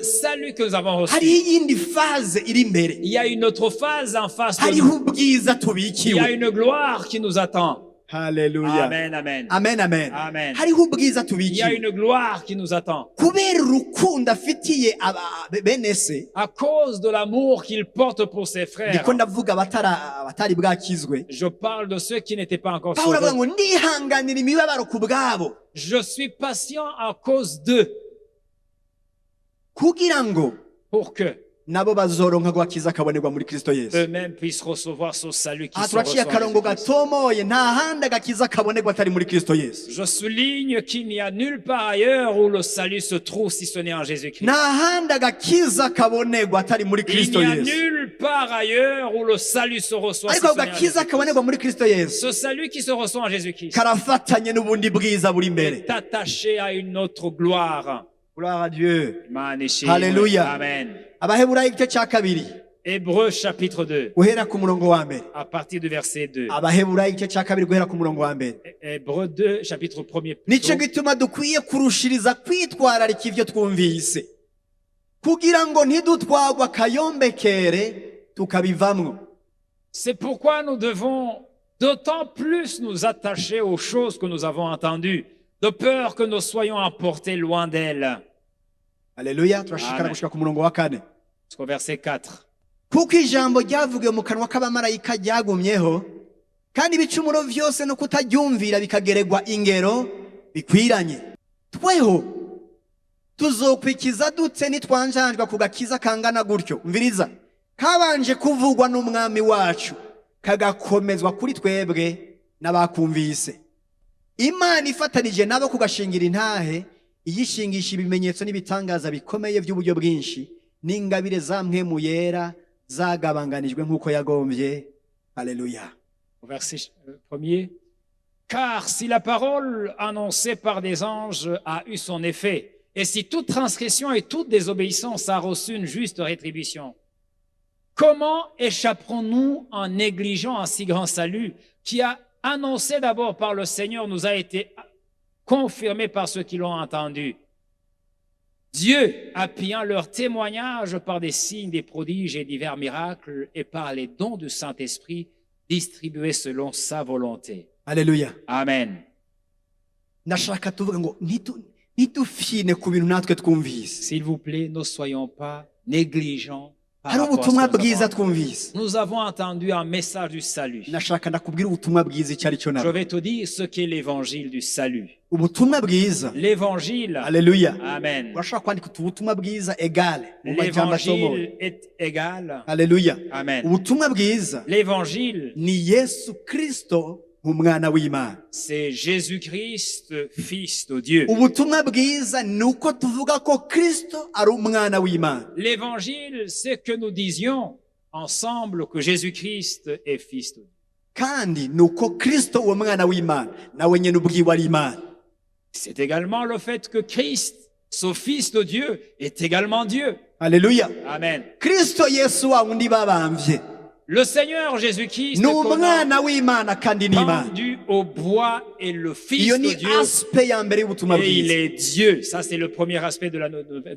salut que nous avons reçu. Hari iyindi phase iri imbere. Il y a une autre phase en face de hari nous. ubwiza tubikiwe. Il y a une gloire qui nous attend. Haleluya. Amen, amen. Amen, amen. Amen. Hariho ubwiza tubikiwe. Il y a une gloire qui nous attend. Kubera urukundo afitiye bene se. À cause de l'amour qu'il porte pour ses frères. Ndiko ndavuga batari bwakizwe. Je parle de ceux qui n'étaient pas encore sauvés. sauvés. Ngo ndihanganira imibabaro ku bwabo. Je suis patient à cause d'eux. Kugira ngo pour que nabo bazoronka gwakiza kabonerwa muri Kristo Yesu. Eux-mêmes puissent recevoir ce salut qui se reçoit. Akarongo gatomoye nta handi gakiza kabonerwa atari muri Kristo Yesu. Je souligne qu'il n'y a nulle part ailleurs où le salut se trouve si ce n'est en Jésus-Christ. Nta handi gakiza kabonerwa atari muri Kristo Yesu. Il n'y a nulle part ailleurs où le salut se reçoit si ce n'est en gakiza kabonerwa muri Kristo Yesu. Ce salut qui se reçoit en Jésus-Christ karafatanye n'ubundi bwiza buri imbere. Est attaché à une autre gloire. Gloire à Dieu. Alléluia. Amen. Abaheburayo igice cya kabiri. Hébreux chapitre 2. Guhera ku murongo wa mbere. À partir du verset 2. Abaheburayo igice cya kabiri guhera ku murongo wa mbere. Hébreux 2 chapitre 1er. Nico gituma dukwiye kurushiriza kwitwararika ivyo twumvise. Kugira ngo ntidutwagwa kayombekere tukabivamwo. C'est pourquoi nous devons d'autant plus nous attacher aux choses que nous avons entendues, de peur que nous soyons emportés loin d'elles. Alléluia, turashikana gushika ku murongo wa 4. Jusqu'au verset 4. Kuko ijambo ryavugiwe mu kanwa k'abamarayika ryagumyeho, kandi ibicumuro vyose no kutaryumvira bikageregwa ingero bikwiranye. Tweho tuzokwikiza dutse nitwanjanjwa ku gakiza kangana gutyo. Mviriza, kabanje kuvugwa n'umwami wacu, kagakomezwa kuri twebwe n'abakumvise. Imana ifatanije nabo kugashingira intahe, iyishingisha ibimenyetso n'ibitangaza bikomeye by'uburyo bwinshi, n'ingabire zamwe yera zagabanganijwe nk'uko yagombye. Alléluia. Verset 1er. Car si la parole annoncée par des anges a eu son effet, et si toute transgression et toute désobéissance a reçu une juste rétribution, comment échapperons-nous en négligeant un si grand salut qui a annoncé d'abord par le Seigneur nous a été confirmé par ceux qui l'ont entendu? Dieu, appuyant leur témoignage par des signes, des prodiges et divers miracles et par les dons du Saint-Esprit distribués selon sa volonté. Alléluia. Amen. Nashaka tuvuga ngo nitufine ku bintu natwe twumvise. S'il vous plaît, ne soyons pas négligents. Nous avons entendu un message du salut. Je vais te dire ce qu'est l'évangile du salut. L'évangile. Alléluia. Amen. L'évangile est égal. Alléluia. Amen. L'évangile. C'est Jésus-Christ, Fils de Dieu. L'évangile, c'est que nous disions ensemble que Jésus-Christ est Fils de Dieu. kandi nuko Kristo uwo mwana w'Imana nawe nyene ubwiwe ari Imana. C'est également le fait que Christ, ce Fils de Dieu, est également Dieu. Haleluya. Amen. Kristo Yesu wa wundi babamvye Le Seigneur Jésus-Christ ni qu'on a umwana w'Imana kandi ni Imana. pendu au bois est le Fils Iyo de ni Dieu aspect ya mbere y'ubutumwa et il bwiza. est Dieu. Ça, c'est le premier aspect de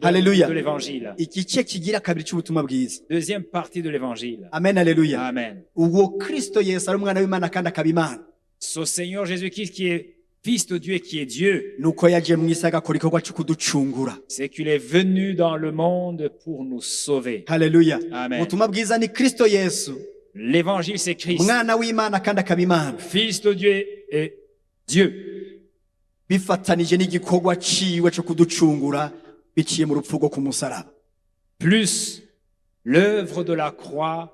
Alléluia. de l'évangile. Igice kigira kabiri cy'ubutumwa bwiza. Deuxième partie de l'évangile. Amen, haleluya. Amen. Uwo Kristo Yesu ari umwana w'Imana kandi akaba Imana. Ce Seigneur Jésus-Christ qui est Fils de Dieu et qui est Dieu, Nuko yaje mu isi agakora igikorwa cyo kuducungura. c'est qu'il est venu dans le monde pour nous sauver. Haleluya. Amen. Ubutumwa bwiza ni Kristo Yesu, L'évangile, c'est Christ, umwana w'Imana kandi akaba Imana. Fils de Dieu et Dieu. Bifatanije n'igikorwa ciwe cyo kuducungura biciye mu rupfu rwo ku musaraba. Plus l'œuvre de la croix,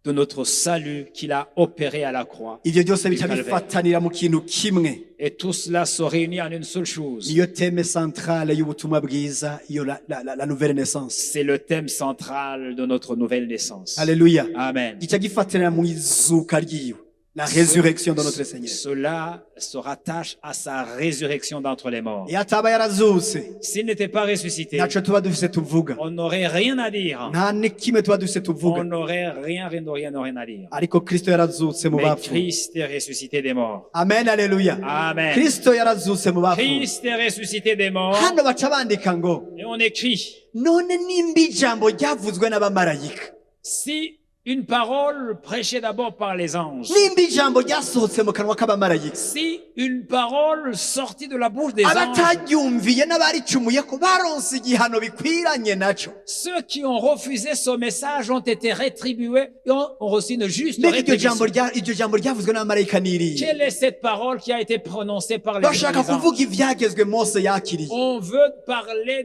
de notre salut qu'il a opéré à la croix. Ivyo byose bica Calvaire. bifatanira mu kintu kimwe. Et tout cela se réunit en une seule chose. Niyo teme centrale y'ubutumwa bwiza, iyo la nouvelle naissance. C'est le thème central de notre nouvelle naissance. Haleluya. Amen. Gica gifatanira mu izuka ryiwe, la résurrection de notre Seigneur. Cela se rattache à sa résurrection d'entre les morts. Iyo ataba yarazutse, S'il n'était pas ressuscité, ntaco tuba dufise tuvuga. on n'aurait rien à dire. Nta n'ikimwe tuba dufise tuvuga. On n'aurait rien à dire. Ariko Kristo yarazutse mu Mais bapfu. Christ est ressuscité des morts. Amen, haleluya. Amen. Kristo yarazutse mu bapfu. Christ est ressuscité des morts. Hano baca bandika ngo, Et on écrit, none nimba ijambo ryavuzwe n'abamarayika, si une parole prêchée d'abord par les anges, nimba ijambo ryasohotse mu kanwa k'abamarayika, si une parole sortie de la bouche des anges, abataryumviye n'abaricumuyeko baronse igihano bikwiranye naco. ceux qui ont refusé ce message ont été rétribués et ont reçu une juste Mbega rétribution. iryo jambo ryavuzwe n'abamarayika n'iriye? Quelle est cette parole qui a été prononcée par les Bashaka anges? kuvuga ivyagezwe Mose yakiriye. On veut parler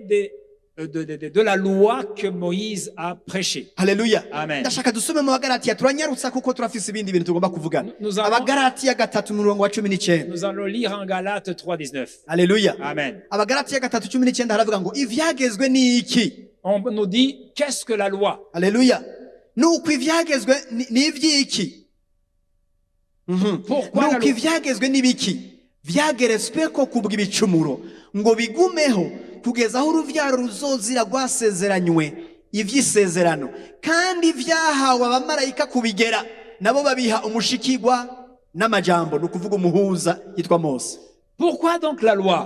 de la loi que Moïse a prêchée. Haleluya. Amen. Ndashaka dusome mu Bagalatiya, turanyarutsa kuko turafise ibindi bintu tugomba kuvugana. Nous allons- Abagalatiya 3:19. Nous allons lire en Galates 3,19. Haleluya. Amen. Abagalatiya 3:19 haravuga ngo ivyagezwe ni iki? On nous dit, qu'est-ce que la loi? Haleluya. Nuko ivyagezwe ni ivyiki? Pourquoi la Nuko loi? ivyagezwe ni biki? Vyageretsweko kubw'ibicumuro ngo bigumeho kugeza aho uruvyaro ruzozira rwasezeranywe ivy'isezerano, kandi vyahawe abamarayika kubigera, nabo babiha umushikirwa n'amajambo, ni ukuvuga umuhuza yitwa Mose. Pourquoi donc la loi?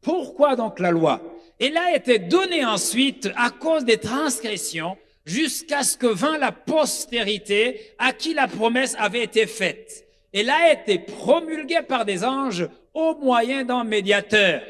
Pourquoi donc la loi? Elle a été donnée ensuite à cause des transgressions jusqu'à ce que vint la postérité à qui la promesse avait été faite. Elle a été promulguée par des anges au moyen d'un médiateur.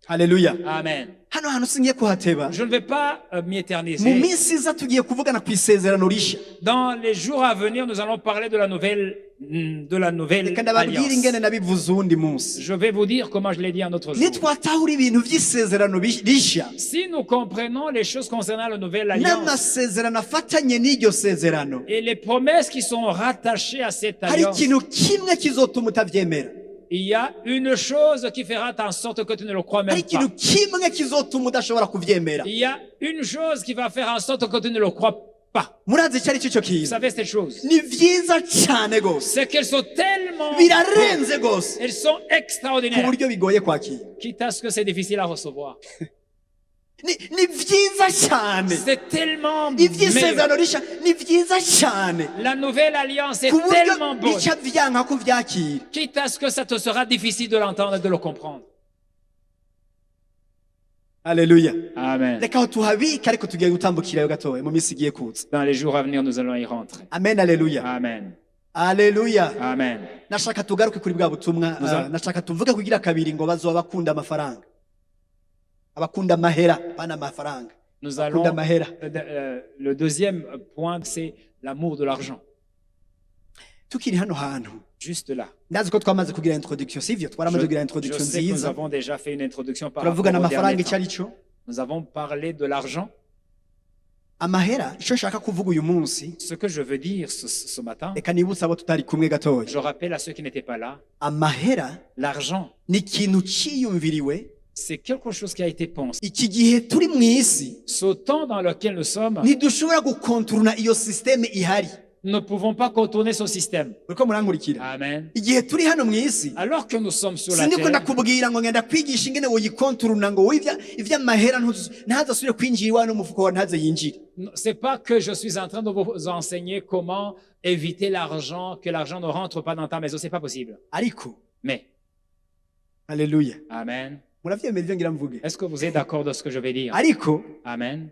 Haleluya. Amen. Hano hantu singiye kuhateba. Je ne vais pas Mu m'éterniser. minsi iza tugiye kuvugana ku isezerano rishya. Dans les jours à venir, nous allons parler de la nouvelle Reka ndababwire alliance. ingene nabivuze uwundi munsi. Je vais vous dire comment je l'ai dit un autre jour. Nitwatahura ibintu vy'isezerano rishya Si nous comprenons les choses concernant la nouvelle alliance n'amasezerano afatanye n'iryo sezerano, et les promesses qui sont rattachées à cette hari alliance, ikintu kimwe kizotuma utavyemera. il y a une chose qui fera en sorte que tu ne le crois même Hari pas. ikintu kimwe kizotuma udashobora kuvyemera. Il y a une chose qui va faire en sorte que tu ne le crois pas. Murazi icyo ari cyo Vous kintu? savez cette chose? Ni vyiza cane gose, C'est qu'elles sont tellement birarenze bonnes. gose Elles sont ku extraordinaires. buryo bigoye kwakira. Quitte à ce que c'est difficile à recevoir. Ni vyiza cyane. C'est tellement meilleur. Ivy'isezerano rishya ni vyiza cyane La nouvelle alliance est ku tellement buryo bonne. bica vyanka kuvyakira. Quitte à ce que ça te sera difficile de l'entendre et de le comprendre. Haleluya. Amen. Reka aho tuhabike ariko tugiye gutambukirayo gatoya mu minsi igiye kuza. Dans les jours à venir, nous allons y rentrer. Amen, haleluya. Amen. Haleluya. Amen. Nashaka tugaruke kuri bwa butumwa, nashaka tuvuge kugira kabiri ngo bazoba bakunda amafaranga. Abakunda amahera, bana amafaranga. Nous Bakunda allons. amahera. Le deuxième point, c'est l'amour de l'argent. Tukiri hano hantu. Juste là. Ndazi ko twamaze kugira introduction, sivyo? Twaramaze kugira Je introduction sais que nous nziza. avons déjà fait une introduction par rapport Turavugana au amafaranga dernier icyo temps. ari cyo. Nous avons parlé de l'argent. Amahera, icyo nshaka kuvuga uyu munsi, Ce que je veux dire ce matin, reka nibutse abo tutari kumwe gatoya. je rappelle à ceux qui n'étaient pas là, Amahera l'argent, ni ikintu ciyumviriwe c'est quelque chose qui a été pensé. iki gihe turi mu isi Ce temps dans lequel nous sommes, ntidushobora gukontorona iyo systeme ihari. Nous ne pouvons pas contourner ce système. muriko murankurikira Amen. igihe turi hano mu isi Alors que nous sommes sur la sindiko terre, ndakubwira ngo ngenda kwigisha ingene woyikonturuna ngo ivy'amahera ntazasubire kwinjira iwawe n'umufuko wawe ntaze yinjire. c'est pas que je suis en train de vous enseigner comment éviter l'argent, que l'argent ne rentre pas dans ta maison. C'est pas possible. ariko Mais, haleluya Amen. muravyemera ivyo ngira mvuge. Est-ce que vous êtes d'accord de ce que je vais dire? ariko Amen.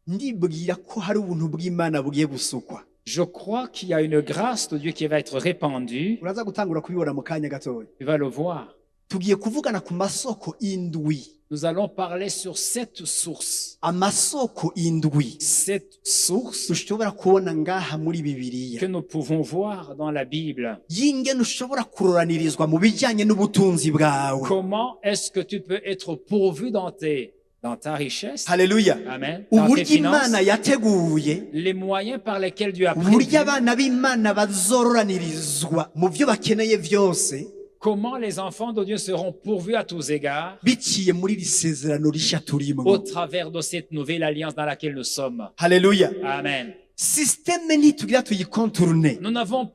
ndibwira ko hari ubuntu bw'Imana bugiye gusukwa. Je crois qu'il y a une grâce de Dieu qui va être répandue. uraza gutangura kubibona mu kanya gatoya. Tu vas le voir. tugiye kuvugana ku masoko indwi. Nous allons parler sur cette source. amasoko indwi Cette source dushobora kubona ngaha muri bibiliya que nous pouvons voir dans la Bible. y'ingene ushobora kuroranirizwa mu bijyanye n'ubutunzi bwawe. Comment est-ce que tu peux être pourvu dans ta richesse? haleluya Amen. Dans tes uburyo finances. imana yateguye Les moyens par lesquels Dieu a prévu. uburyo abana b'imana bazororanirizwa mu byo bakeneye byose Comment les enfants de Dieu seront pourvus à tous égards biciye muri iri sezerano rishya au turimo. travers de cette nouvelle alliance dans laquelle nous sommes. haleluya Amen. sisiteme ntitugira tuyikonturune Nous n'allons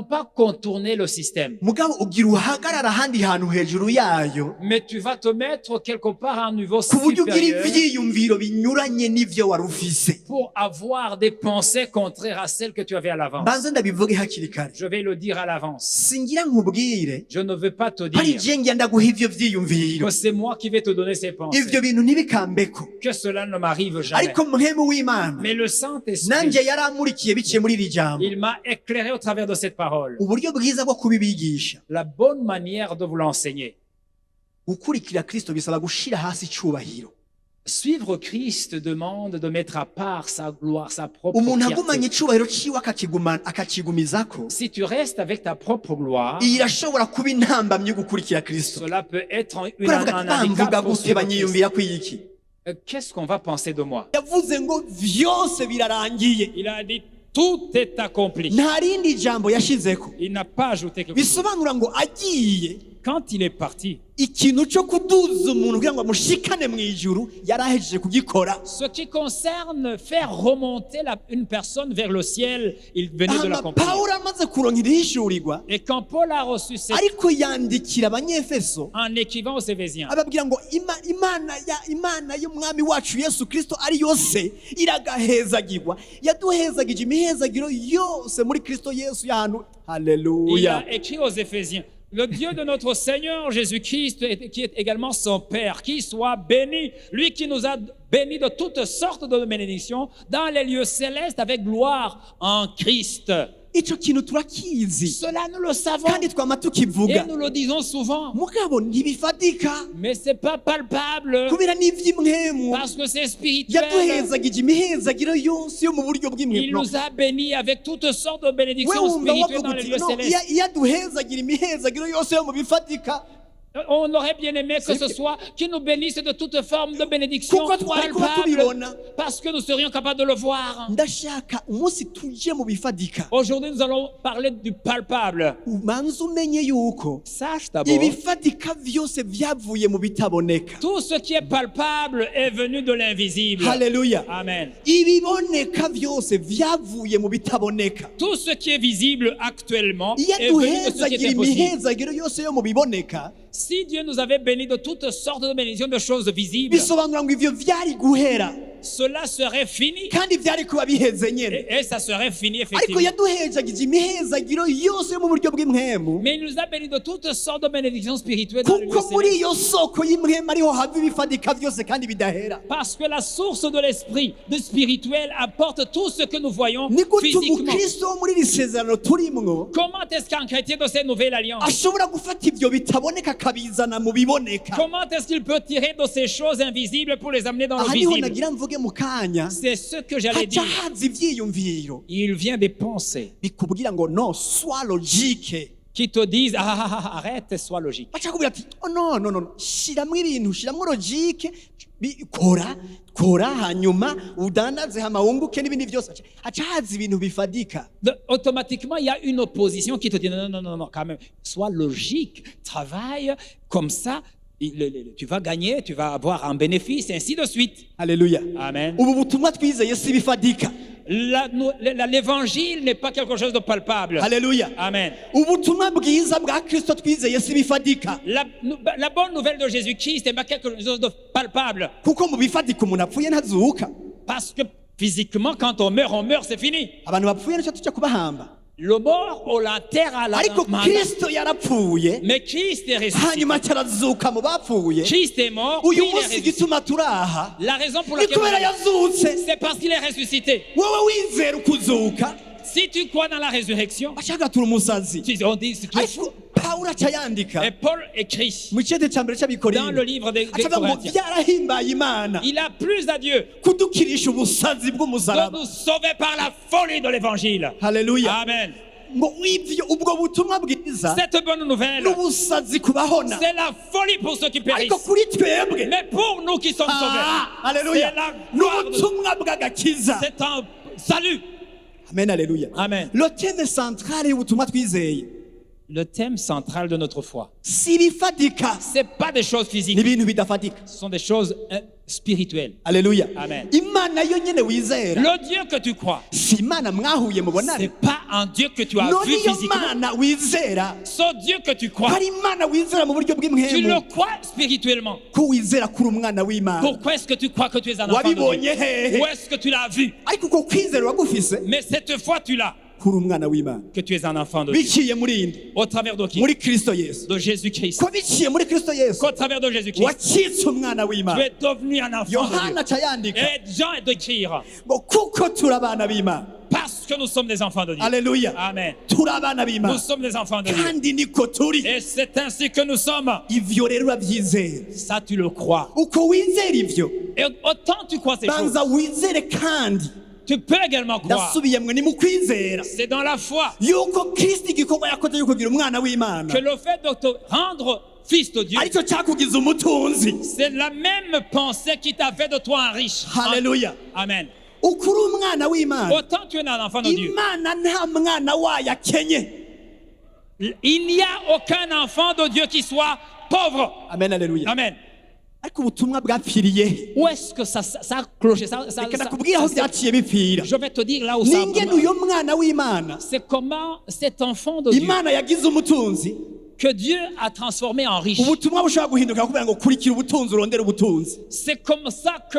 pas contourner le système. mugabo ugira uhagarara ahandi hantu hejuru yayo Mais tu vas te mettre quelque part à un niveau ku buryo ugira supérieur ivyiyumviro binyuranye n'ivyo wari ufise. pour avoir des pensées contraires à celles que tu avais à l'avance. mbanze ndabivuge hakiri kare. Je vais le dire à l'avance. singira nkubwire Je ne veux pas te hari dire je ngira ndaguha ivyo vyiyumviro que c'est moi qui vais te donner ces pensées. ivyo bintu ntibikambeko Que cela ne m'arrive jamais. ariko muhemu w'imana Mais le Saint-Esprit, nanje yaramurikiye biciye muri iri jambo il m'a éclairé au travers de cette parole. uburyo bwiza bwo kubibigisha. La bonne manière de vous l'enseigner. gukurikira kristo bisaba gushira hasi icubahiro. Suivre Christ demande de mettre à part sa gloire, sa propre umuntu agumanye fierté. icubahiro ciwe akakigumizako Si tu restes avec ta propre gloire, iyi irashobora kuba intambamyi yo gukurikira kristo. cela peut être kuravuga un ati bamvuga handicap pour gute suivre Christ. banyiyumvira kw'iki. Qu'est-ce qu'on va penser de moi? yavuze ngo vyose birarangiye Il a dit, tout est accompli. nta rindi jambo yashizeko. Il n'a pas ajouté quelque chose. bisobanura ngo agiye Quand il est parti, ikintu cyo kuduza umuntu kugira ngo amushikane mu ijuru yarahejeje kugikora. ce qui concerne faire remonter une personne vers le ciel, il venait de hama l'accomplir. pawulo amaze kuronka irihishurirwa Et quand Paul a reçu cette, ariko yandikira abanyefeso en écrivant aux Éphésiens, ababwira ngo imana y'umwami wacu yesu kristo ari yose iragahezagirwa yaduhezagije imihezagiro yose muri kristo yesu y'ahantu. il haleluya a écrit aux Éphésiens, le Dieu de notre Seigneur Jésus-Christ, qui est également son Père, qui soit béni, lui qui nous a bénis de toutes sortes de bénédictions dans les lieux célestes avec gloire en Christ. ico kintu turakizi Cela nous le savons kandi twama et tukivuga nous le disons souvent, mugabo ntibifatika mais c'est pas palpable kubera n'ivy'imwemu parce que c'est spirituel. yaduhezagije imihezagiro yose yo mu buryo Il bw'imwemu. nous a bénis avec toutes sortes de we bénédictions wumva spirituelles wavuga dans les uti lieux no célestes. iyo aduhezagira imihezagiro yose yo mu bifatika On aurait bien aimé que ce soit qui nous bénisse de toute forme de bénédiction kuko twari kuba palpable tubibona. parce que nous serions capables de le voir. ndashaka umunsi tuje mu bifatika Aujourd'hui, nous allons parler du palpable. umanze umenye yuko Sache d'abord, ibifatika vyose vyavuye mu bitaboneka. tout ce qui est palpable est venu de l'invisible. haleluya Amen. ibiboneka vyose vyavuye mu bitaboneka. Tout ce qui est visible actuellement iyo est venu de ce qui aduhezagira est impossible. imihezagiro yose yo mu biboneka Si Dieu nous avait bénis de toutes sortes de bénédictions, de choses visibles, bisobanura ngo ivyo vyari guhera cela serait fini. kandi vyari kuba biheze nyene. Et ça serait fini, ariko effectivement. yaduhezagije imihezagiro yose yo mu buryo bw'imwemu Mais il nous a bénis de toutes sortes de bénédictions spirituelles dans le lieu kuko muri céleste. iyo soko y'imwemu ariho hava ibifatika vyose kandi bidahera. Parce que la source de l'esprit, du spirituel, apporte tout ce que nous voyons ni gute physiquement. umukristo wo muri iri sezerano turimwo Comment est-ce qu'un chrétien de cette nouvelle alliance, ashobora gufata ivyo bitaboneka akabizana mu biboneka? comment est-ce qu'il peut tirer de ces choses invisibles pour les amener dans le aha niho visible? nagira mvuge mu kanya C'est ce que j'allais haca dire. haza ivyiyumviro Il vient des pensées bikubwira ngo no sois logique. qui te disent arrête, sois logique. baca kubwira ati oh, no shiramwo ibintu shiramwo logique kora hanyuma udandaze hama wunguke n'ibindi byose. haca haza ibintu bifadika. Automatiquement, il y a une opposition qui te dit non, quand même, sois logique, travaille comme ça. Tu vas gagner, tu vas avoir un bénéfice, et ainsi de suite. haleluya Amen. ubu butumwa twizeye si bifadika. L'évangile n'est pas quelque chose de palpable. haleluya Amen. ubutumwa bwiza bwa kristo twizeye si bifatika La bonne nouvelle de Jésus-Christ n'est pas quelque chose de palpable. kuko mu bifatika umuntu apfuye ntazuka Parce que physiquement, quand on meurt, c'est fini. abantu bapfuye nicyo tujya kubahamba Le mort, on l'enterre à la ariko kristo yarapfuye Mais Christ est ressuscité. hanyuma cyarazuka mu bapfuye Christ est mort, puis uyu il est munsi ressuscité. igituma turaha La raison pour ni laquelle on kubera est là, yazutse c'est parce qu'il est ressuscité. wowe wizera ukuzuka Si tu crois dans la résurrection, bashaka turi umusazi on dit c'est tout fou. ariko pawulo aca yandika Et Paul écrit mu cyete cya mbere dans cy'abikorino le livre des acavuga ngo Corinthiens, byarahimbaye imana il a plu à Dieu kudukirisha ubusazi de bw'umusaraba nous sauver par la folie de l'évangile. haleluya Amen. ngo ibyo ubwo butumwa bwiza Cette bonne nouvelle, n'ubusazi kubahona c'est la folie pour ceux qui périssent. ariko kuri twebwe Mais pour nous qui sommes sauvés, haleluya c'est la gloire de Dieu. n'ubutumwa bw'agakiza C'est un salut. amen haleluya Amen. le thème central y'ubutumwa twizeye Le thème central de notre foi, si ibifatika c'est pas des choses physiques, n'ibintu bidafatika ce sont des choses spirituelles. haleluya Amen. imana yo nyene wizera Le Dieu que tu crois, si imana mwahuye mubonane c'est pas un Dieu que tu as none vu iyo physiquement. mana wizera Ce Dieu que tu crois, hari imana wizera mu buryo tu bw'imhemu le crois spirituellement. ko wizera kuri umwana w'imana Pourquoi est-ce que tu crois que tu es un enfant de wabibonye Dieu? hehe Où est-ce que tu l'as vu? ariko uko kwizera wagufise Mais cette fois, tu l'as, kuri umwana w'imana que tu es un enfant de Dieu. biciye muri indi Au travers de qui? muri kristo yesu De Jésus-Christ. ko biciye muri kristo yesu Qu'au travers de Jésus-Christ, wacitse umwana tu w'imana es devenu un enfant yohana de Dieu. aca yandika Et Jean est d'écrire, ngo kuko turi abana b'imana parce que nous sommes des enfants de Dieu. haleluya Amen. turi abana Nous b'imana sommes des enfants de Dieu. kandi niko turi Et c'est ainsi que nous sommes. ivyo rero urabyizera Ça, tu le crois. uko wizera ivyo Et autant tu crois ces choses, banza wizere kandi tu peux également croire. ndasubiyemwe ni mu kwizera C'est dans la foi yuko kristo igikorwa yakoze yo kugira umwana w'imana que le fait de te rendre fils de Dieu, aricyo cyakugize umutunzi c'est la même pensée qui t'a fait de toi un riche. haleluya Amen. uko uri umwana w'imana Autant tu es un enfant de Dieu. imana nta mwana wayo akenye Il n'y a aucun enfant de Dieu qui soit pauvre. amen haleluya Amen. ariko ubutumwa bwapfiriye Où est-ce que ça a cloché reka nakubwira aho byaciye bipfira Je vais te dire là où ça a ningene uyo mwana w'imana C'est comment cet enfant de Dieu imana yagize umutunzi que Dieu a transformé en riche. ubutumwa bushobora guhinduka kubera ngo kurikira ubutunzi urondere ubutunzi C'est comme ça que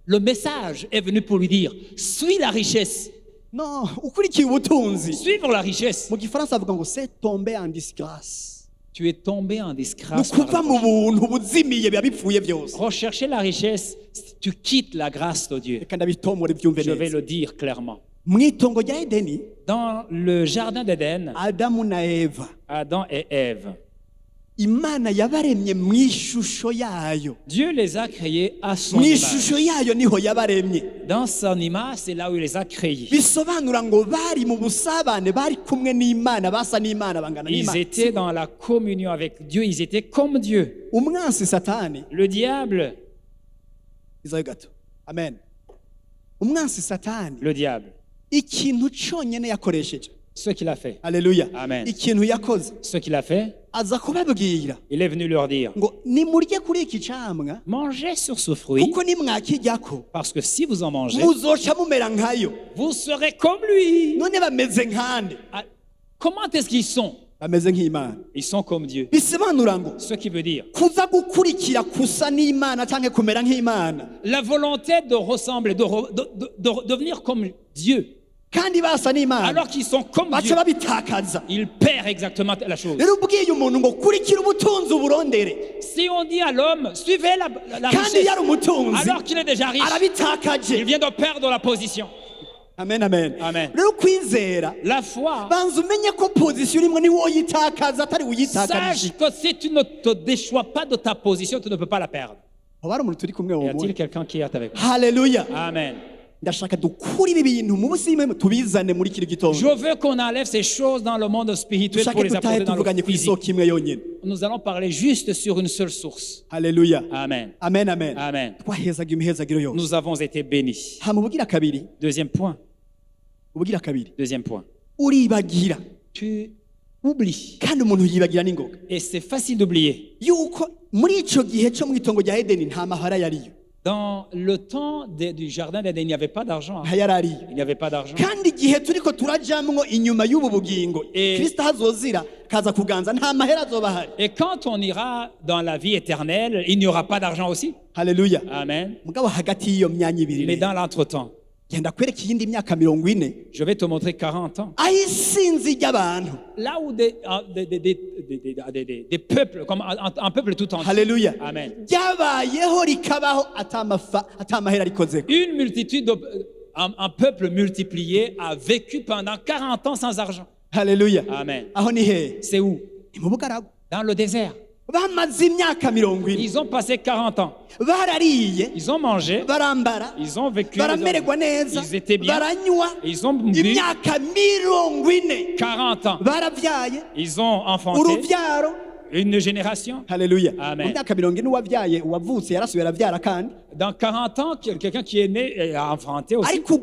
le message est venu pour lui dire, suis la richesse. no ukurikiye ubutunzi Suivre la richesse. mu gifaransa bavuga ngo c'est tomber en disgrâce Tu es tombé en ni disgrâce. ukuva mu buntu buzimiye biba bipfuye byose Rechercher la richesse, tu quittes la grâce de Dieu. reka ndabitomore byumve Je vais neza le dire clairement. mu itongo rya edeni Dans le jardin d'Éden, adamu na eva Adam et Ève, imana yabaremye mu ishusho yayo Dieu les a créés à son mu image. ishusho yayo niho yabaremye Dans son image, c'est là où il les a créés. bisobanura ngo bari mu busabane bari kumwe n'imana basa n'imana bangana Ils n'imana étaient dans la communion avec Dieu, ils étaient comme Dieu. umwansi satani Le diable, izayo gato amen umwansi satani le diable, ikintu cyonyine yakoresheje ce qu'il a fait, haleluya Amen. ikintu yakoze ce qu'il a fait, aza kubabwira il est venu leur dire, ngo nimurye kuri iki camwa mangez sur ce fruit, kuko nimwakijyako parce que si vous en mangez, muzoca mumera nkayo vous serez comme lui. none bameze nkande Ah, comment est-ce qu'ils sont? bameze nk'imana Ils sont comme Dieu. bisobanura ngo Ce qui veut dire, kuza gukurikira kusa n'imana cyangwa kumera nk'imana la volonté de ressembler, de devenir comme Dieu, kandi basa n'imana alors qu'ils sont comme Dieu, baca babitakaza ils perdent exactement la chose. rero ubwiye umuntu ngo kurikira ubutunzi uburondere Si on dit à l'homme, suivez la kandi richesse, yari umutunzi alors qu'il est déjà riche, il arabitakaje vient de perdre la position. amen amen Amen. rero kwizera La foi, banza umenye ko pozisiyo urimo ni wowe uyitakaza atari uyitakarije sache que si tu ne te déchois pas de ta position, tu ne peux pas la perdre. haba hari umuntu turi kumwe Y uwo a-t-il munsi quelqu'un qui est avec moi? haleluya Amen. ndashaka dukure ibi bintu mu buzima tubizane muri kiri gitondo Je veux qu'on enlève ces choses dans le monde spirituel pour dushake les apporter dutahe dans le tuvuganye ku physique. isoko imwe yonyine Nous allons parler juste sur une seule source. haleluya Amen. amen amen Amen. twahezaga imihezagiro yose Nous avons été bénis. hama ubugira kabiri Deuxième point. ubugira kabiri Deuxième point. uribagira Tu oublies. kandi umuntu yibagira n'ingoga Et c'est facile d'oublier. yuko muri ico gihe cyo mu itongo rya edeni nta mahara yariyo Dans le temps du jardin d'Éden, il n'y avait pas d'argent. Hein. ntayarariyo Il n'y avait pas d'argent. kandi igihe turiko turajamwo inyuma y'ubu bugingo kristo hazozira kaza kuganza nta mahera azoba ahari. Et quand on ira dans la vie éternelle, il n'y aura pas d'argent aussi. haleluya Amen. mugabo hagati y'iyo myanya ibiri Mais rero, dans l'entretemps, genda kwereka iyindi myaka 40 je vais te montrer 40 ans. aho isinzi ry'abantu Là où des peuples, comme un peuple tout entier. haleluya Amen. ryabayeho rikabaho ata mahera rikozeko. Une multitude, un peuple multiplié a vécu pendant 40 ans sans argent. haleluya Amen. aho ni hehe? C'est où? ni mu bugaragu. Dans le désert. bamaze imyaka 40 Ils ont passé 40 ans. barariye Ils ont mangé. barambara Ils ont vécu. baramererwa neza Ils étaient bien. baranywa Ils ont bu imyaka 40 40 ans. baravyaye Ils ont enfanté uruvyaro. une génération. haleluya Amen. mu myaka 40 uwavyaye uwavutse yarasubiye aravyara kandi Dans 40 ans, quelqu'un qui est né a enfanté aussi. ariko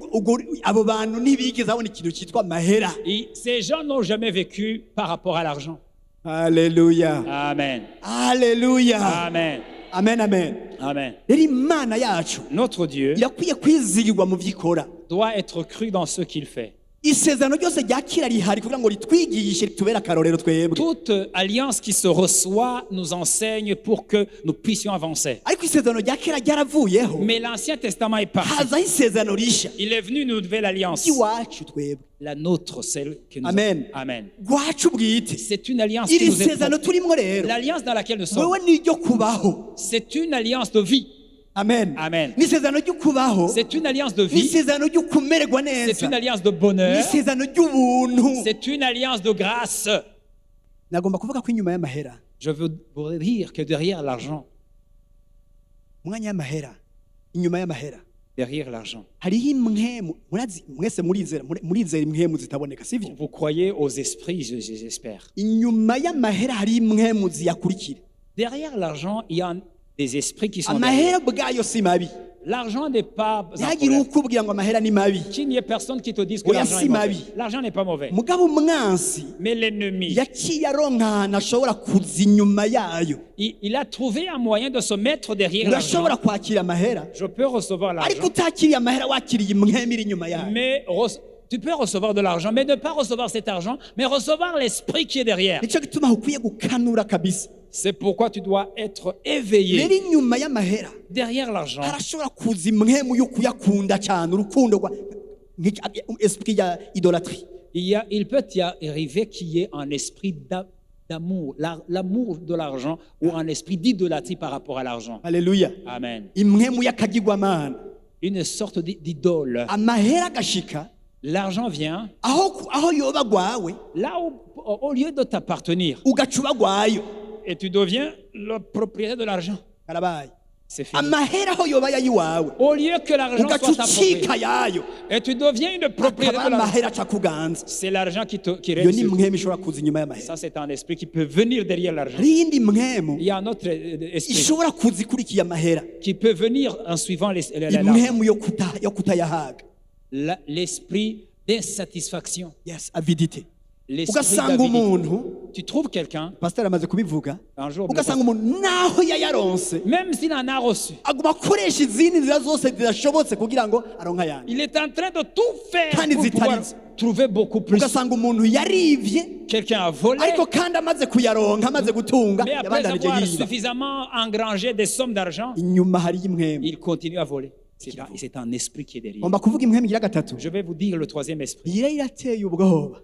abo bantu ntibigeze babona ikintu cyitwa mahera. Et ces gens n'ont jamais vécu par rapport à l'argent. haleluya Amen. haleluya Amen. amen amen. Amen. rero imana yacu Notre Dieu irakwiye kwizigirwa mu vyikora. doit être cru dans ce qu'il fait. isezerano ryose rya kera rihari kugira ngo ritwigishe ritubere akarorero twebwe. Toute alliance qui se reçoit nous enseigne pour que nous puissions avancer. ariko isezerano rya kera ryaravuyeho Mais l'Ancien Testament est parti. hazaho isezerano rishya Il est venu une nouvelle alliance. iwacu twebwe. La nôtre, celle que nous Amen. Amen. rwacu bwite. C'est une alliance qui iri nous est sezerano propre. turimo rero L'alliance dans laquelle nous sommes, wewe niryo kubaho. c'est une alliance de vie. amen Amen. ni isezerano ryo kubaho. C'est une alliance de ni vie. isezerano ryo kumererwa C'est neza. une alliance de ni bonheur. isezerano ry'ubuntu. C'est une alliance de grâce. nagomba kuvuga ko inyuma y'amahera, Je veux vous dire que derrière l'argent, umwanya y'amahera, inyuma y'amahera derrière l'argent, hariho imwemu. mwese murizera imwemu zitaboneka sivyo? vous croyez aux esprits, j'espère. inyuma y'amahera hariho imwemu ziyakurikira. Derrière l'argent, il y a des esprits qui sont amahera derrière. bwayo si mabi. L'argent n'est pas un ntihagire problème. ukubwira ngo amahera ni mabi. Qu'il n'y ait personne qui te dise que Oya, l'argent si est mauvais. mabi. L'argent n'est pas mauvais. mugabo umwansi Mais l'ennemi, yaciye aronka ahantu ashobora kuza inyuma yayo. il a trouvé un moyen de se mettre derrière l'argent. urashobora kwakira amahera Je peux recevoir ariko l'argent, utakiriye amahera wakiriye imwemu iri inyuma yayo. mais tu peux recevoir de l'argent, mais ne pas recevoir cet argent, mais recevoir l'esprit qui est derrière. nicyo gituma ukwiye gukanura kabisa. C'est pourquoi tu dois être rero éveillé. inyuma y'amahera Derrière l'argent, harashobora kuza imwemu yo kuyakunda cyane, urukundo rwa esprit ya idolatrie. il peut y arriver qu'il y ait un esprit d'amour, l'amour de l'argent, ou un esprit d'idolâtrie par rapport à l'argent. haleluya. Amen. imwemu y'akagirwamana. Une sorte d'idole. amahera agashika L'argent vient aho yoba gwawe là où, au lieu de t'appartenir, ugacuba gwayo et tu deviens le propriétaire de l'argent. karabaye. C'est fini. amahera aho yoba yayiwawe Au lieu que l'argent soit ta ugacucika propriété, yayo et tu deviens une propriété akaba de l'argent. amahera acakuganza. C'est l'argent qui iyo règne ni sur toi. imwemu ishobora kuza inyuma y'amahera. Ça, c'est un esprit qui peut venir derrière l'argent. rindi imwemu Il y a un autre esprit ishobora kuza ikurikiye amahera, qui peut venir en suivant l'argent. imwemu yo kutayahaga. L'esprit d'insatisfaction. yes avidite. L'esprit ugasanga d'avidité. umuntu, Tu trouves quelqu'un, pasiteri amaze kubivuga, un jour, ugasanga umuntu naho yayaronse même s'il en a reçu, aguma akoresha izindi nzira zose zidashobotse kugira ngo aronke ayandi. il est en train de tout faire Kandi pour pouvoir zitari- trouver beaucoup plus. ugasanga umuntu yarivye Quelqu'un a volé, ariko kandi amaze kuyaronka amaze gutunga mais après yabandanije avoir yiba. suffisamment engrangé des sommes d'argent, inyuma hariyo imwemu. il continue à voler. C'est un esprit qui est derrière. ngomba kuvuga imwemu igira gatatu. Je vais vous dire le troisième esprit. iyo irateye ubwoba,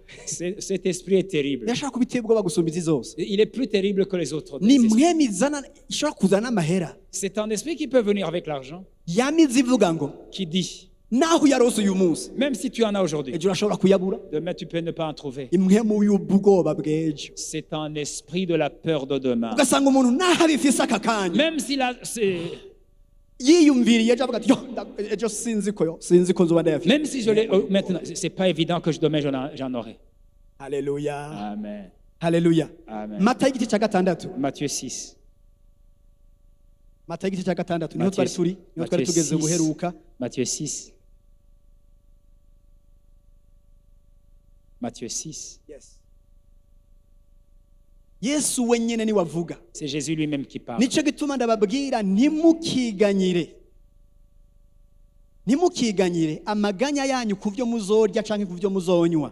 Cet esprit est terrible. irashobora kuba iteye ubwoba gusumba izi zose. Il est plus terrible que les autres. ni imwemu izana ishobora kuzana amahera, C'est un esprit qui peut venir avec l'argent, yamize ivuga ngo qui dit, naho uyarose uyu munsi même si tu en as aujourd'hui, ejo urashobora kuyabura. demain tu peux ne pas en trouver. imwemu y'ubwoba bw'ejo. C'est un esprit de la peur de demain. ugasanga umuntu naho abifise aka kanya Même si yiyumviriye ejo avuga ati "Yo, ejo sinzi ko nzoba ndayafite." même si je l'ai maintenant, c'est pas évident que demain j'en aurai. haleluya Amen. haleluya. Amen. matayo igice cya gatandatu, Matthieu 6. matayo igice cya gatandatu niho Matthieu- twari turi, niho twari Matthieu tugeze 6. guheruka. Matthieu 6. Matthieu 6. Yes. yesu wenyine niwe avuga. C'est Jésus lui-même qui parle. nicyo gituma ndababwira ntimukiganyire ntimukiganyire amaganya yanyu ku byo muzorya cyangwa ku byo muzonywa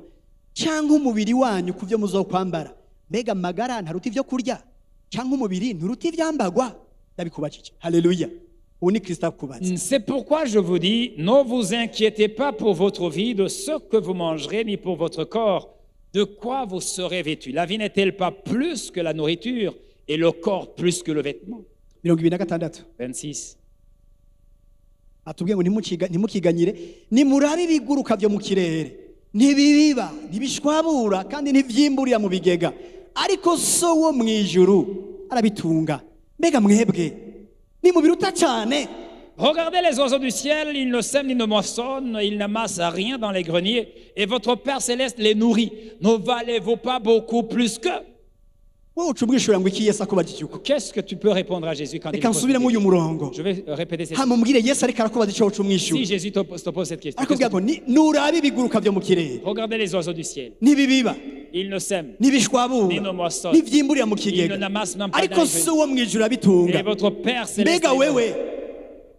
cyangwa umubiri wanyu ku byo muzokwambara. Mbega amagara ntaruta ibyo kurya cyangwa umubiri nturuta ibyambagwa? Ndabikubajije. Haleluya. Ubu ni Kristo akubaza. C'est pourquoi je vous dis, ne vous inquiétez pas pour votre vie de ce que vous mangerez, ni pour votre corps, de quoi vous serez vêtus. La vie n'est-elle pas plus que la nourriture et le corps plus que le vêtement? 26. 26. Atubwiye ngo ntimukiganyire, nimurabe ibiguruka byo mu kirere, ntibibiba, ntibishwabura kandi ntivyimburira mu bigega, ariko so wo mu ijuru arabitunga. Mbega mwebwe nimubiruta cyane? Regardez les oiseaux du ciel, ils ne sèment ni ne moissonnent, ils n'amassent rien dans les greniers, et votre Père céleste les nourrit. Ne valez-vous pas beaucoup plus qu'eux? Wowe ucumwishura ngo iki Yesu akubajije uko? Qu'est-ce que tu peux répondre à Jésus quand il Reka te pose nsubire cette mu uyu question? murongo. Je vais répéter cette Hama mbwire Yesu ariko arakubaza icyo Si ucumwishura. Jésus te pose cette question, Ariko bwako nurabe ibiguruka byo mu kirere, regardez les oiseaux du ciel. ntibibiba, Ils ne sèment, ntibishwabura, ni ne moissonnent, ntivyimburira mu ils kigega, ne n'amassent même pas ariko dans les so greniers. wo mu ijuru Et abitunga. votre Père céleste, Mbega les nourrit. wewe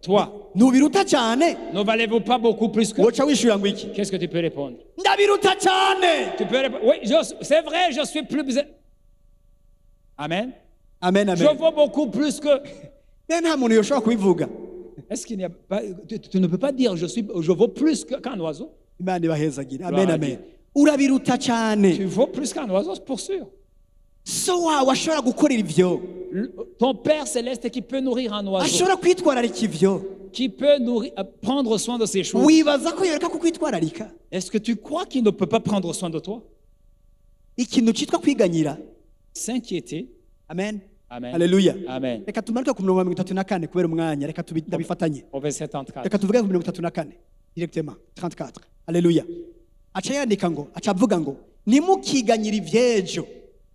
Toi, ntubiruta cyane? ne valez-vous pas beaucoup plus que? Woca wishura ngo iki? Qu'est-ce que tu peux répondre? Ndabiruta cyane. Tu peux répondre, oui, c'est vrai, je suis plus... Amen. Amen, Je amen. vaux beaucoup plus que... Mbega nta muntu yoshobora kubivuga? Est-ce qu'il n'y a pas... Tu ne peux pas dire je vaux plus qu'un oiseau. Imana ibahezagire. Gloire Amen, à amen. Dieu. Urabiruta cyane. Tu vaux plus qu'un oiseau, c'est pour sûr. So wawe ashobora gukorera ivyo, Ton Père céleste qui peut nourrir un oiseau, ashobora kwitwararika ivyo, qui peut prendre soin de ces choses. wibaza ko yoreka kukwitwararika? Est-ce que tu crois qu'il ne peut pas prendre soin de toi? Ikintu cyitwa kwiganyira. S'inquiéter. Amen. Amen. Haleluya. Amen. Reka tumanuke ku mirongo 34 kubera umwanya, reka ndabifatanye. Au verset 34. Reka tuvuge ku 34 directement 34. Haleluya. Aca yandika ngo, aca avuga ngo nimukiganyira ivyejo,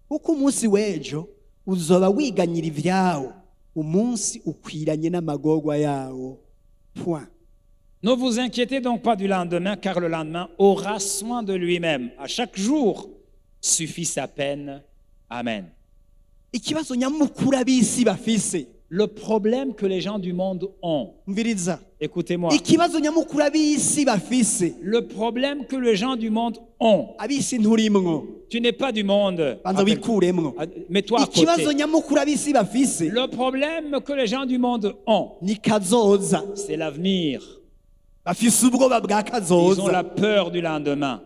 kuko umunsi w'ejo uzoba wiganyira ivyawo, umunsi ukwiranye n'amagorwa yawo. Point. Ne vous inquiétez donc pas du lendemain, car le lendemain aura soin de lui-même. À chaque jour suffit sa peine. Amen. Ikibazo nyamukuru ab'isi bafise, Le problème que les gens du monde ont, mviriza, écoutez-moi, ikibazo nyamukuru ab'isi bafise, le problème que les gens du monde ont, ab'isi nturimwo, tu n'es pas du monde, banza wikuremwo. mets-toi à Ikibazo côté. nyamukuru ab'isi bafise Le problème que les gens du monde ont, ni kazoza, c'est l'avenir. bafise ubwoba bwa Ils ont la kazoza. peur du lendemain.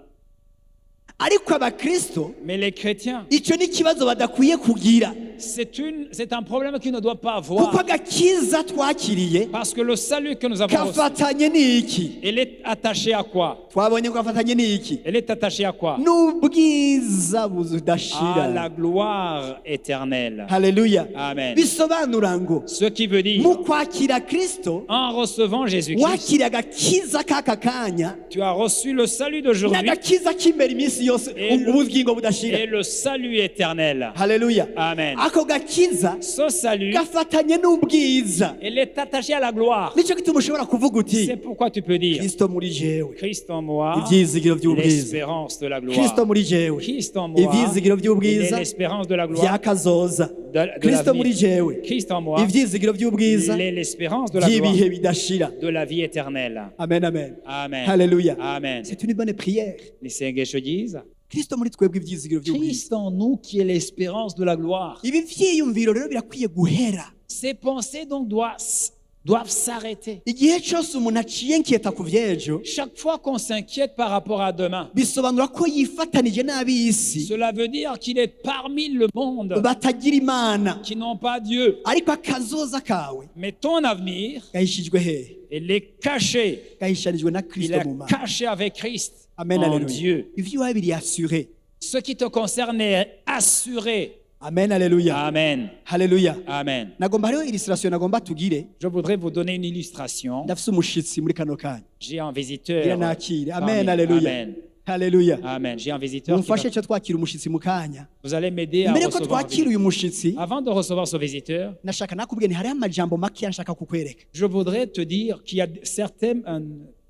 Ariko abakristo Mais les chrétiens, icyo ni ikibazo badakwiye kugira, c'est un problème qu'ils ne doivent pas kuko avoir. agakiza twakiriye Parce que le salut que nous avons reçu, kafatanye n'iki? elle est attachée à quoi? Twabonye ko gafatanye n'iki? Elle est attachée à quoi? N'ubwiza À la budashira. gloire éternelle. Haleluya. Amen. Bisobanura ngo Ce qui veut dire, mu kwakira Kristo en recevant Jésus-Christ, wakira agakiza k'aka kanya tu as reçu le salut d'aujourd'hui n'agakiza k'imbere iminsi yose, Et le- ubugingo budashira. et le salut éternel. Haleluya. Amen. Ako gakiza Ce salut, gafatanye n'ubwiza. elle est attachée à la gloire. Nicyo gituma ushobora kuvuga uti C'est pourquoi tu peux dire, Kristo muri jewe, Christ en moi, ibyizigiro by'ubwiza. l'espérance de la Kristo gloire. muri jewe, Christ en moi, ibyizigiro il est by'ubwiza l'espérance de la bya gloire, kazoza. de Kristo muri l'avenir. jewe, Christ en moi, ibyizigiro by'ubwiza il est l'espérance de la gloire, by'ibihe bidashira. de la vie éternelle. Amen, amen. Amen. Haleluya. Amen. C'est une bonne prière. Nisengesho ryiza. Kristo muri twebwe ibyizigiro by'ubwiza. Christ en nous qui est l'espérance de la gloire. Ibi vyiyumviro rero birakwiye guhera. Ces pensées donc doivent s'arrêter. Igihe cyose umuntu aciye nketa ku vyejo, Chaque fois qu'on s'inquiète par rapport à demain, bisobanura ko yifatanije n'ab'isi cela veut dire qu'il est parmi le monde batagira Imana, qui n'ont pas Dieu. ariko akazoza kawe Mais ton avenir, gahishijwe hehe? il est caché. Gahishanijwe na Il Kristo est mu Mana. caché avec Christ Amen, en alléluia. Dieu. Ivyo wawe biri assuré. Ce qui te concerne est assuré. Amen, alléluia. Amen. Haleluya. Amen. Nagomba hariho illustration nagomba tugire. Je voudrais vous donner une illustration. Ndafise umushitsi muri kano kanya. J'ai un visiteur. Gira nakire. parmi- Amen, alléluia. Amen. Haleluya. Amen. J'ai un visiteur. qui Mumfashe va- cyo twakira umushitsi mu kanya. Vous allez m'aider à Mbere ko recevoir un twakira visiteur. uyu mushitsi, Avant de recevoir ce visiteur, nashaka nakubwiye nti hariho amajambo make nshaka kukwereka. je voudrais te dire qu'il y a certaines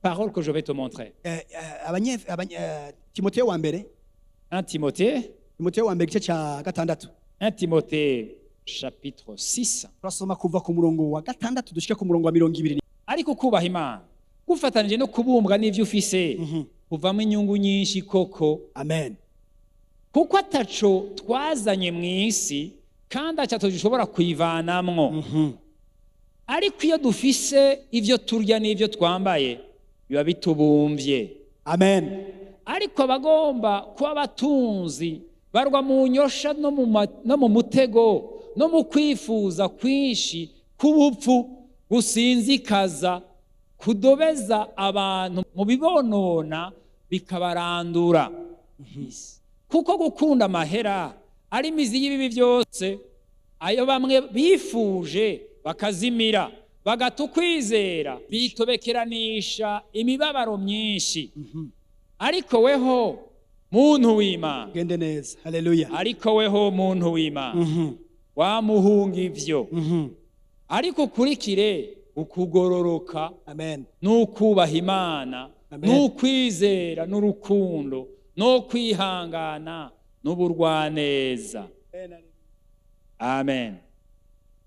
paroles que je vais te montrer. Timoteyo wa mbere, 1 Timothée, Timoteyo wa mbere igice cya gatandatu. 1 Timothée chapitre 6. Turasoma kuva ku murongo wa gatandatu dushike ku murongo wa 20. Ariko kubaha Imana gufatanije no kubumbwa n'ivyo ufise kuvamo inyungu nyinshi koko, amen kuko ataco twazanye mw'isi kandi ataco dushobora kuyivanamwo. Ariko iyo dufise ivyo turya n'ivyo twambaye biba bitubumvye. amen Ariko abagomba kuba abatunzi barwa mu nyosha no mu mutego no mu kwifuza kwinshi k'ubupfu gusinzikaza kudobeza abantu mu bibonona bikabarandura. Kuko gukunda amahera ari imizi y'ibibi byose, ayo bamwe bifuje bakazimira, bagata ukwizera, bitobekeranisha imibabaro myinshi. Ariko weho muntu w'Imana, gende neza, haleluya, ariko weho muntu w'Imana, wamuhunga ivyo, ariko ukurikire ukugororoka, amen, n'ukubaha Imana, n'ukwizera, n'urukundo, no kwihangana, n'uburwaneza. Amen.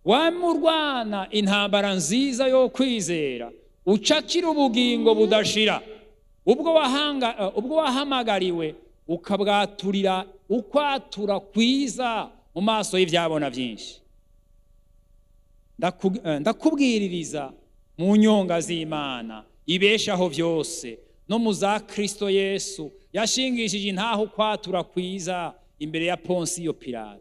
Wamurwana intambara nziza yo kwizera, ucakira ubugingo budashira, ubwo wahamagariwe ukabwaturira ukwatura kwiza mu maso y'ivyabona byinshi. Ndakubwiririza mu nyonga z'Imana ibeshaho vyose, no mu za Kristo Yesu yashingishije intaho kwatura kwiza imbere ya Ponsiyo Pilato.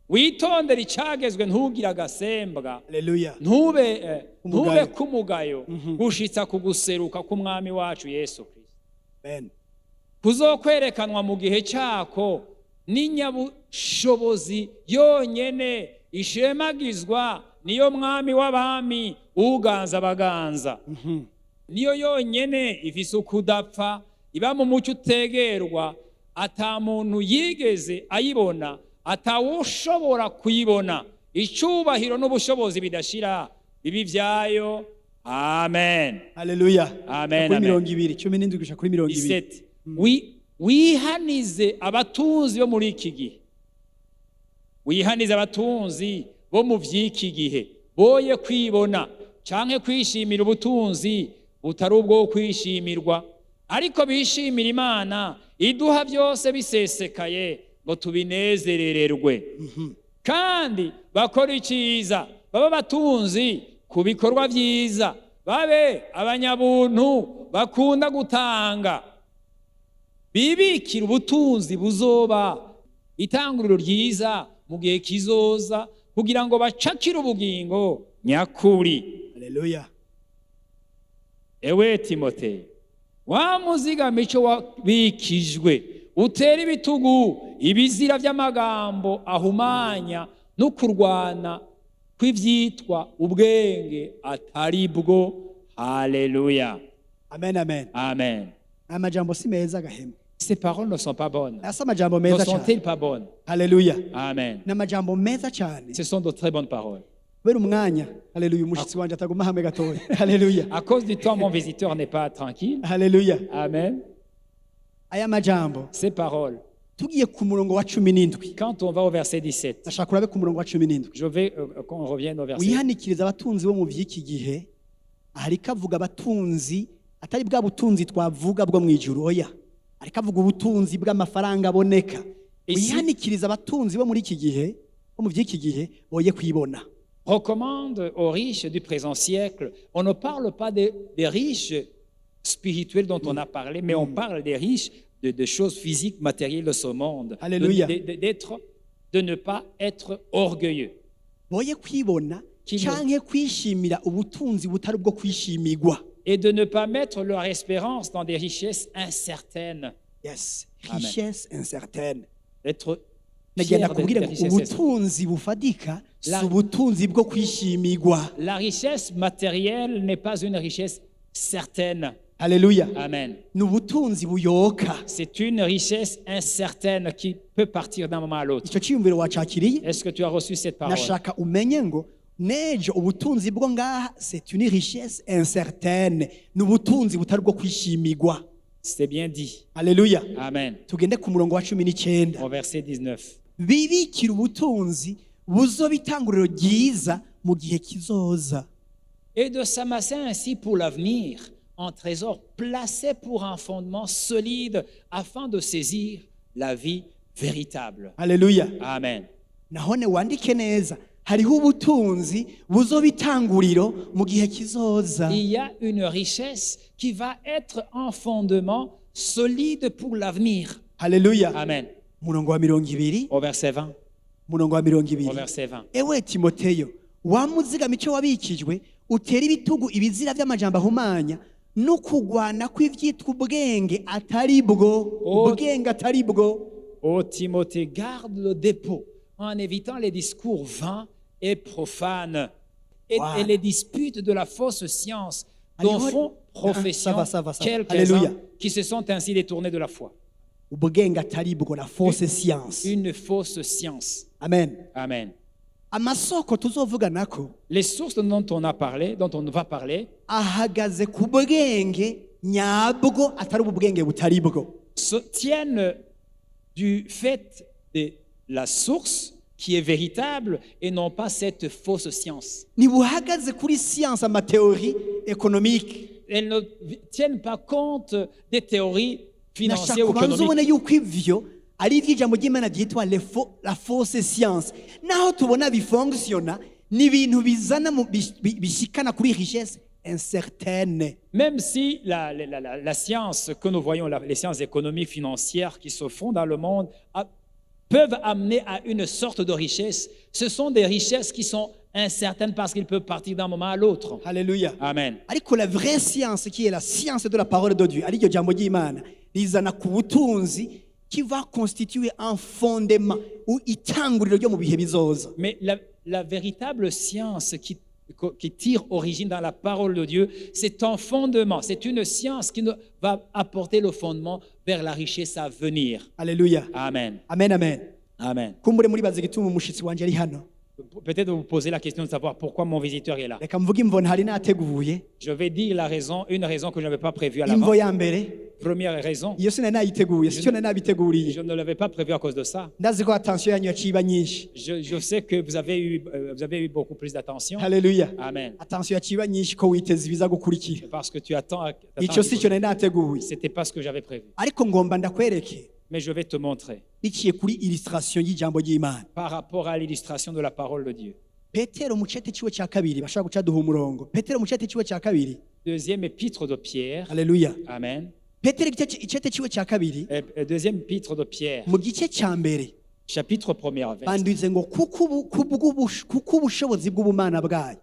Witondere icagezwe, ntugire agasembwa, haleluya, ntube kumugayo gushitsa kuguseruka k'umwami wacu Yesu Kristo. amen, kuzokwerekanwa mu gihe cyako n'inyabushobozi yonyene ishemagizwa niyo mwami w'abami uganza abaganza. Niyo yonyene ifise ukudapfa, iba mu mucyo utegerwa, ata muntu yigeze ayibona, atawushobora kuyibona. Icubahiro n'ubushobozi bidashira bibi vyayo. Amen, haleluya, amen, kuri amen. 20 17 gushika kuri 20. Wihanize abatunzi bo muri iki gihe, wihanize abatunzi bo mu vy'iki gihe, boye kwibona canke kwishimira ubutunzi butari ubwo kwishimirwa, ariko bishimira Imana iduha byose bisesekaye ngo tubinezerererwe. Kandi bakora iciza, baba batunzi ku bikorwa vyiza, babe abanyabuntu bakunda gutanga, bibikira ubutunzi buzoba itanguriro ryiza mu gihe kizoza, kugira ngo bacakire ubugingo nyakuri. haleluya, Ewe Timoteyo, wamuzigama ico wabikijwe, utera ibitugu ibizira vy'amagambo ahumanya no kurwana kw'ivyitwa ubwenge atari bwo. Haleluya, amen, amen, amen. amajambo si meza gahema, Ces paroles ne sont pas bonnes. asa amajambo Ne meza sont-elles cyane, pas bonnes? haleluya, Amen. n'amajambo meza cyane. Ce sont de très bonnes paroles. Kubera umwanya, haleluya, umushitsi wanje ataguma hamwe gatoya, haleluya, À cause du temps, mon visiteur n'est pas tranquille. haleluya. Amen. Aya majambo Ces paroles, tugiye ku murongo wa 17, quand on va au verset 17, ndashaka urabe ku murongo wa 17, je vais qu'on revienne au verset. wihanikiriza abatunzi bo mu vy'iki gihe, ariko avuga abatunzi atari bwa butunzi twavuga bwo mwijuru, oya, ariko avuga ubutunzi bw'amafaranga aboneka. Wihanikiriza abatunzi bo muri iki gihe, bo mu vy'iki gihe, boye kwibona. Recommande aux riches du présent siècle. On ne parle pas des riches spirituels dont on a parlé, mais on parle des riches de choses physiques, matérielles de ce monde. Alléluia. De ne pas être orgueilleux. Boye kwibona canke kwishimira ubutunzi butari bwo kwishimirwa. Et de ne pas mettre leur espérance dans des richesses incertaines. Yes, richesse incertaine. Être Nagenda fier kubwira des ngo richesses. ubutunzi bufadika si ubutunzi bwo kwishimirwa. La richesse matérielle n'est pas une richesse certaine. Haleluya. Amen. Ni ubutunzi buyoka. C'est une richesse incertaine qui peut partir d'un moment à l'autre. Ico ciyumviro wacakiriye? Est-ce que tu as reçu cette parole? Nashaka umenye ngo nejo ubutunzi bwo ngaha c'est une richesse incertaine. Ni ubutunzi butari bwo kwishimirwa. C'est bien dit. Haleluya. Amen. Tugende ku murongo wa 19. Au verset 19. Bibikira ubutunzi buzoba itanguriro ryiza mu gihe kizoza. et de s'amasser ainsi pour l'avenir un trésor placé pour un fondement solide afin de saisir la vie véritable. haleluya Amen. nahone wandike neza hariho ubutunzi buzoba itanguriro mu gihe kizoza. Il y a une richesse qui va être un fondement solide pour l'avenir. haleluya Amen. murongo wa 20 Au verset 20. murongo wa Au 20 verset 20. ewe timoteyo wamuzigama icyo wabikijwe utera ibitugu ibizira by'amajambo ahumanya no kugwana kw'ivyitwa ubwenge atari bwo Oh. ubwenge atari bwo. Ô Timothée, garde le dépôt en évitant les discours vains et profanes Wow. et les disputes de la fausse science dont Allez, font profession ça va. quelques-uns Alléluia. qui se sont ainsi détournés de la foi. ubwenge atari bwo na fausse science. Une fausse science. Amen. Amen. amasoko tuzovuganako Les sources dont on a parlé, dont on va parler, ahagaze ku bwenge nyabwo atari ubwenge butari bwo. tiennent du fait de la source qui est véritable et non pas cette fausse science. ntibuhagaze kuri science amateori économique. Elles ne tiennent pas compte des théories financières nashaka ou ubanza ubone économiques. yuko ivyo ari ivy'ijambo ry'imana ryitwa la fausse science, naho tubona bifonctiona ni ibintu bizana bishikana kuri richesse incertaine. Même si la science que nous voyons, les sciences économiques, financières qui se font dans le monde, peuvent amener à une sorte de richesse, ce sont des richesses qui sont incertaines parce qu'ils peuvent partir d'un moment à l'autre. Haleluya. Amen. ariko la vraie science qui est la science de la parole de Dieu ariryo jambo ry'imana rizana ku butunzi qui va constituer un fondement ou itanguriro ryo mu bihe bizoza. Mais la véritable science qui tire origine dans la parole de Dieu, c'est un fondement, c'est une science qui va apporter le fondement vers la richesse à venir. Haleluya. Amen. Amen, amen. Amen. kumbure muribaza igituma umushitsi wanje ari hano. Peut-être vous posez la question de savoir pourquoi mon visiteur est là. Reka mvuge imvo ntari nateguye. Je vais dire une raison que je n'avais pas prévue à Imvo l'avant. ya mbere Première raison, iyo sinari nayiteguye sicyo nari nabiteguriye. je ne l'avais pas prévu à cause de ça. Ndazi ko attention yanyu yaciba nyinshi. Je sais que vous avez eu beaucoup plus d'attention. Haleluya. Amen. Attention yaciba nyinshi ko witeze ibiza gukurikira. Parce que tu attends. Ico sicyo nari nateguye. C'était pas ce que j'avais prévu. Ariko ngomba ndakwereke Mais je vais te montrer biciye kuri illustration y'ijambo ry'Imana. par rapport à l'illustration de la parole de Dieu. Petero mu cete ciwe cya kabiri bashaka guca duha umurongo. Petero mu cete ciwe cya kabiri. Deuxième épître de Pierre. Haleluya. Amen. Petero icete ciwe cya kabiri Deuxième épître de Pierre, mu gice cya mbere chapitre 1er, verset. banduze ngo kuko ubushobozi bw'ubumana bwayo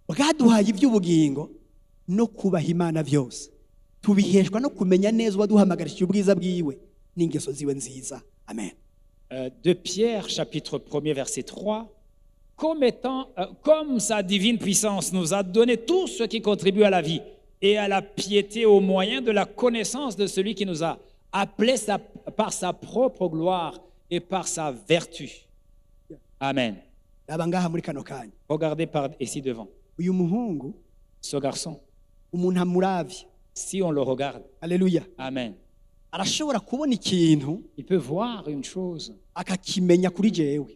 bwaduhaye iby'ubugingo no kubaha Imana byose tubiheshwa no kumenya neza uwaduhamagarishije ubwiza bwiwe n'ingeso ziwe nziza. Amen. De Pierre, chapitre 1er, verset 3. Comme sa divine puissance nous a donné tout ce qui contribue à la vie et à la piété au moyen de la connaissance de celui qui nous a appelés par sa propre gloire et par sa vertu. Amen. Raba ngaha muri kano kanya Regardez par ici devant. uyu muhungu Ce garçon, umuntu amuravye. si on le regarde, Haleluya. amen, arashobora kubona ikintu il peut voir une chose. akakimenya kuri jewe.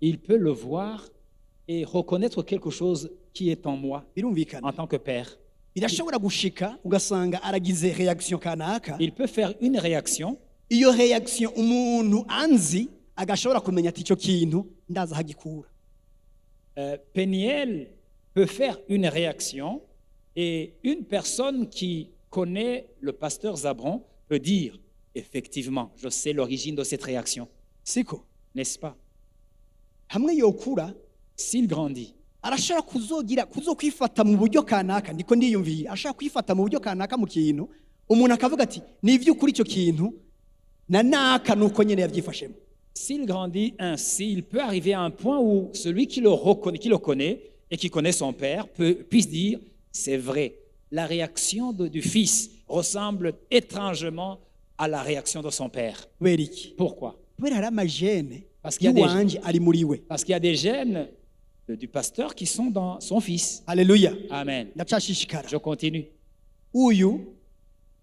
Il peut le voir et reconnaître quelque chose qui est en moi en Birumvikana. tant que père. Birashobora gushika ugasanga aragize reaction kanaka. Il peut faire une réaction. Iyo reaction umuntu anzi agashobora kumenya ati ico kintu ndaza hagikura. Peniel peut faire une réaction et une personne qui connaît le pasteur Zabron peut dire, effectivement, je sais l'origine de cette réaction, Siko n'est-ce pas? hamwe yokura S'il grandit, arashobora kuzokwifata mu buryo kanaka ndiko ndiyumviye ashaka kwifata mu buryo kanaka mu kintu umuntu akavuga ati ni ivy'ukuri ico kintu na naka nuko nyene yavyifashemo. s'il grandit ainsi, il peut arriver à un point où celui qui le connaît et qui connaît son père puisse dire, c'est vrai, la réaction du fils ressemble étrangement à la réaction de son père. Kubera iki? Pourquoi? Kubera hari amajene Parce qu'il y a des- y'iwanje ari muri we. Parce qu'il y a des gènes du pasteur qui sont dans son fils. Haleluya. Amen. Ndacashishikara. Je continue. Uyu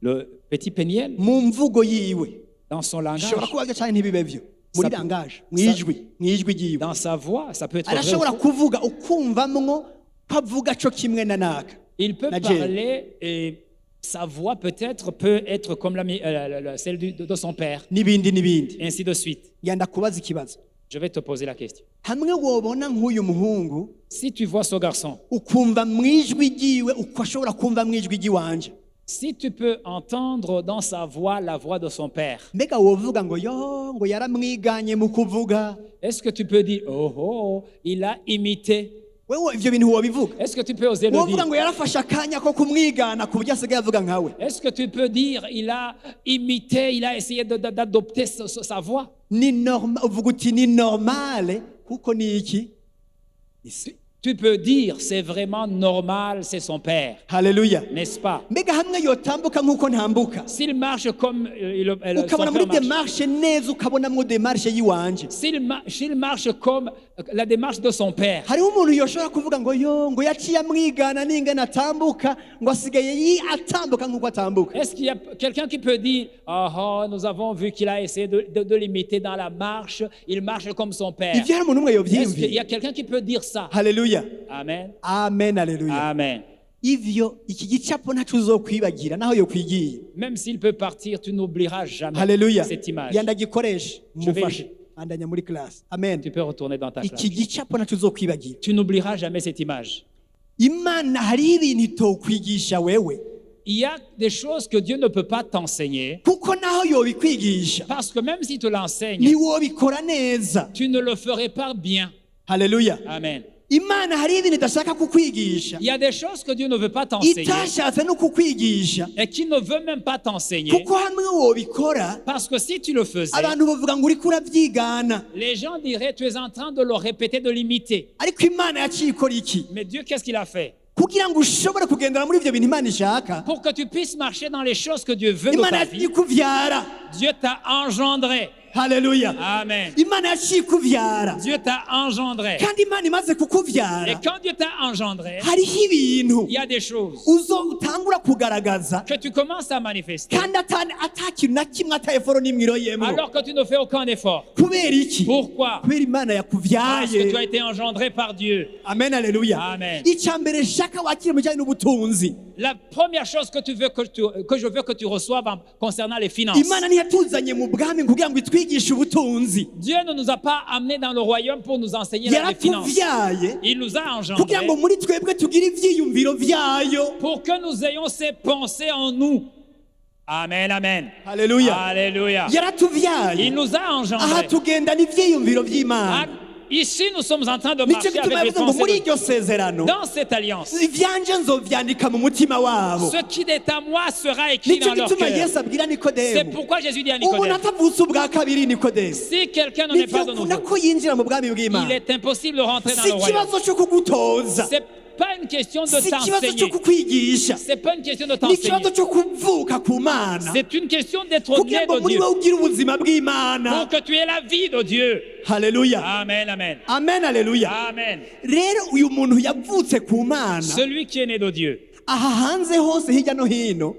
Le petit Péniel, mu mvugo yiwe dans son langage, ashobora kuba cyane ntibibe vyo muri langage mwijwi ryiwe dans sa voix, ça peut être vrai. arashobora kuvuga ukumvamwo ko avuga co kimwe na naka Il peut na jewe. parler et sa voix peut-être peut être comme celle de son père, n'ibindi n'ibindi. et ainsi de suite. Ngenda kubaza ikibazo. Je vais te poser la question. Hamwe wobona nk'uyu muhungu Si tu vois ce garçon, ukumva mwijwi ryiwe uko ashobora kumva mwijwi ryiwanje, si tu peux entendre dans sa voix la voix de son père, mbega wovuga ngo yo ngo yaramwiganye mu kuvuga, est-ce que tu peux dire, oh, oh, il a imité? wewe ivyo bintu wobivuga? Est-ce que tu peux oser le Wovuga dire? ngo yarafashe akanya ko kumwigana ku buryo asigaye avuga nkawe? Est-ce que tu peux dire, il a imité, il a essayé d'adopter sa voix? Ni normal, uvuga uti ni normale kuko ni iki? Tu peux dire, c'est vraiment normal, c'est son père, Haleluya. n'est-ce pas? Mbega hamwe yotambuka nk'uko ntambuka, S'il marche comme son ukabona muri père marche, demarshe neza, ukabonamwo demarshe yiwanje, s'il marche comme la démarche de son père, hariho umuntu yoshobora kuvuga ngo yo ngo yaciye amwigana n'ingene atambuka ngo asigaye atambuka nk'uko atambuka. est-ce qu'il y a quelqu'un qui peut dire, ah, oh, nous avons vu qu'il a essayé de l'imiter dans la marche, il marche comme son père? Ivyo hari umuntu umwe Est-ce qu'il y yovyiyumviye? a quelqu'un qui peut dire ça? Haleluya. Amen. Amen, haleluya. Amen. Ivyo iki gicapo ntaco uzokwibagira naho yokwigiye. Même s'il peut partir, tu n'oublieras jamais Haleluya. cette image. Yandagikoresha Je vais- mufashe andanya muri class. Amen. Tu peux retourner dans ta classe. Iki gicapo ntaco uzokwibagira. Tu n'oublieras jamais cette image. Imana hari ibintu itokwigisha wewe Il y a des choses que Dieu ne peut pas t'enseigner kuko naho yobikwigisha parce que même s'il te l'enseigne, ntiwobikora neza. tu ne le ferais pas bien. Haleluya. Amen. Imana hari ibintu idashaka kukwigisha, Il y a des choses que Dieu ne veut pas t'enseigner itashatse no kukwigisha et qui ne veut même pas t'enseigner kuko hamwe wobikora parce que si tu le faisais, abantu bavuga ngo uriko uravyigana, les gens diraient tu es en train de le répéter, de l'imiter. ariko Imana yaciye ikora iki Mais Dieu, qu'est-ce qu'il a fait? kugira ngo ushobore kugendera muri ivyo bintu Imana ishaka? Pour que tu puisses marcher dans les choses que Dieu veut de Imana ta yaciye vie, ikuvyara. Dieu t'a engendré. Haleluya. Amen. Imana yaciye ikuvyara, Dieu t'a engendré. kandi Imana imaze Et kukuvyara quand Dieu t'a engendré, hariho ibintu il y a des choses utangura kugaragaza que tu commences à manifester kandi ata kintu na kimwe ata eforo n'imwe iroyemwo. alors que tu ne fais aucun effort. Kubera iki? Pourquoi? Kubera Imana Parce que tu as yakuvyaye. été engendré par Dieu. Amen, haleluya. Amen. Icya mbere shaka wakire mu bijyanye n'ubutunzi. La première chose que je veux que tu reçoives concernant les finances. Imana ntiyatuzanye mu bwami kugira ngo itwigishe ubutunzi. Dieu ne nous a pas amenés dans le royaume pour nous enseigner les finances. Yarakuvyaye Il nous a kugira ngo engendrés muri twebwe tugire ivyiyumviro vyayo. pour que nous ayons ces pensées en nous. Amen, amen. Haleluya. Alléluia. Yaratuvyaye. Il nous a Aha engendrés. tugendana ivyiyumviro vy'Imana. Ah, ici, nous sommes en train de Nico marcher gituma avec les yavuze ngo muri pensées iryo sezerano dans cette alliance. ivyanje nzovyandika mu mutima wabo. Ce qui est à moi sera écrit Nico dans leur gituma cœur. Yesu abwira C'est Nikodemu, pourquoi Jésus dit à umuntu Nicodème, atavutse ubwa kabiri Nikodemu, si quelqu'un n'en est pas de ntivyokunda nouveau, ko yinjira mu bwami il bw'Imana. est impossible de rentrer dans Si le royaume. ikibazo cyo kugutoza, C'est pas une question de si ikibazo cyo t'enseigner. kukwigisha, C'est pas une question de ni t'enseigner. ikibazo cyo kuvuka ku Mana C'est une question d'être kugira né ngo de muri Dieu. wowe ugire ubuzima bw'Imana. Pour que tu aies la vie de Dieu. Haleluya. Amen, amen. Amen, haleluya. Amen. Rero uyu muntu yavutse ku Mana, Celui qui est né de Dieu, aha hanze hose hirya no hino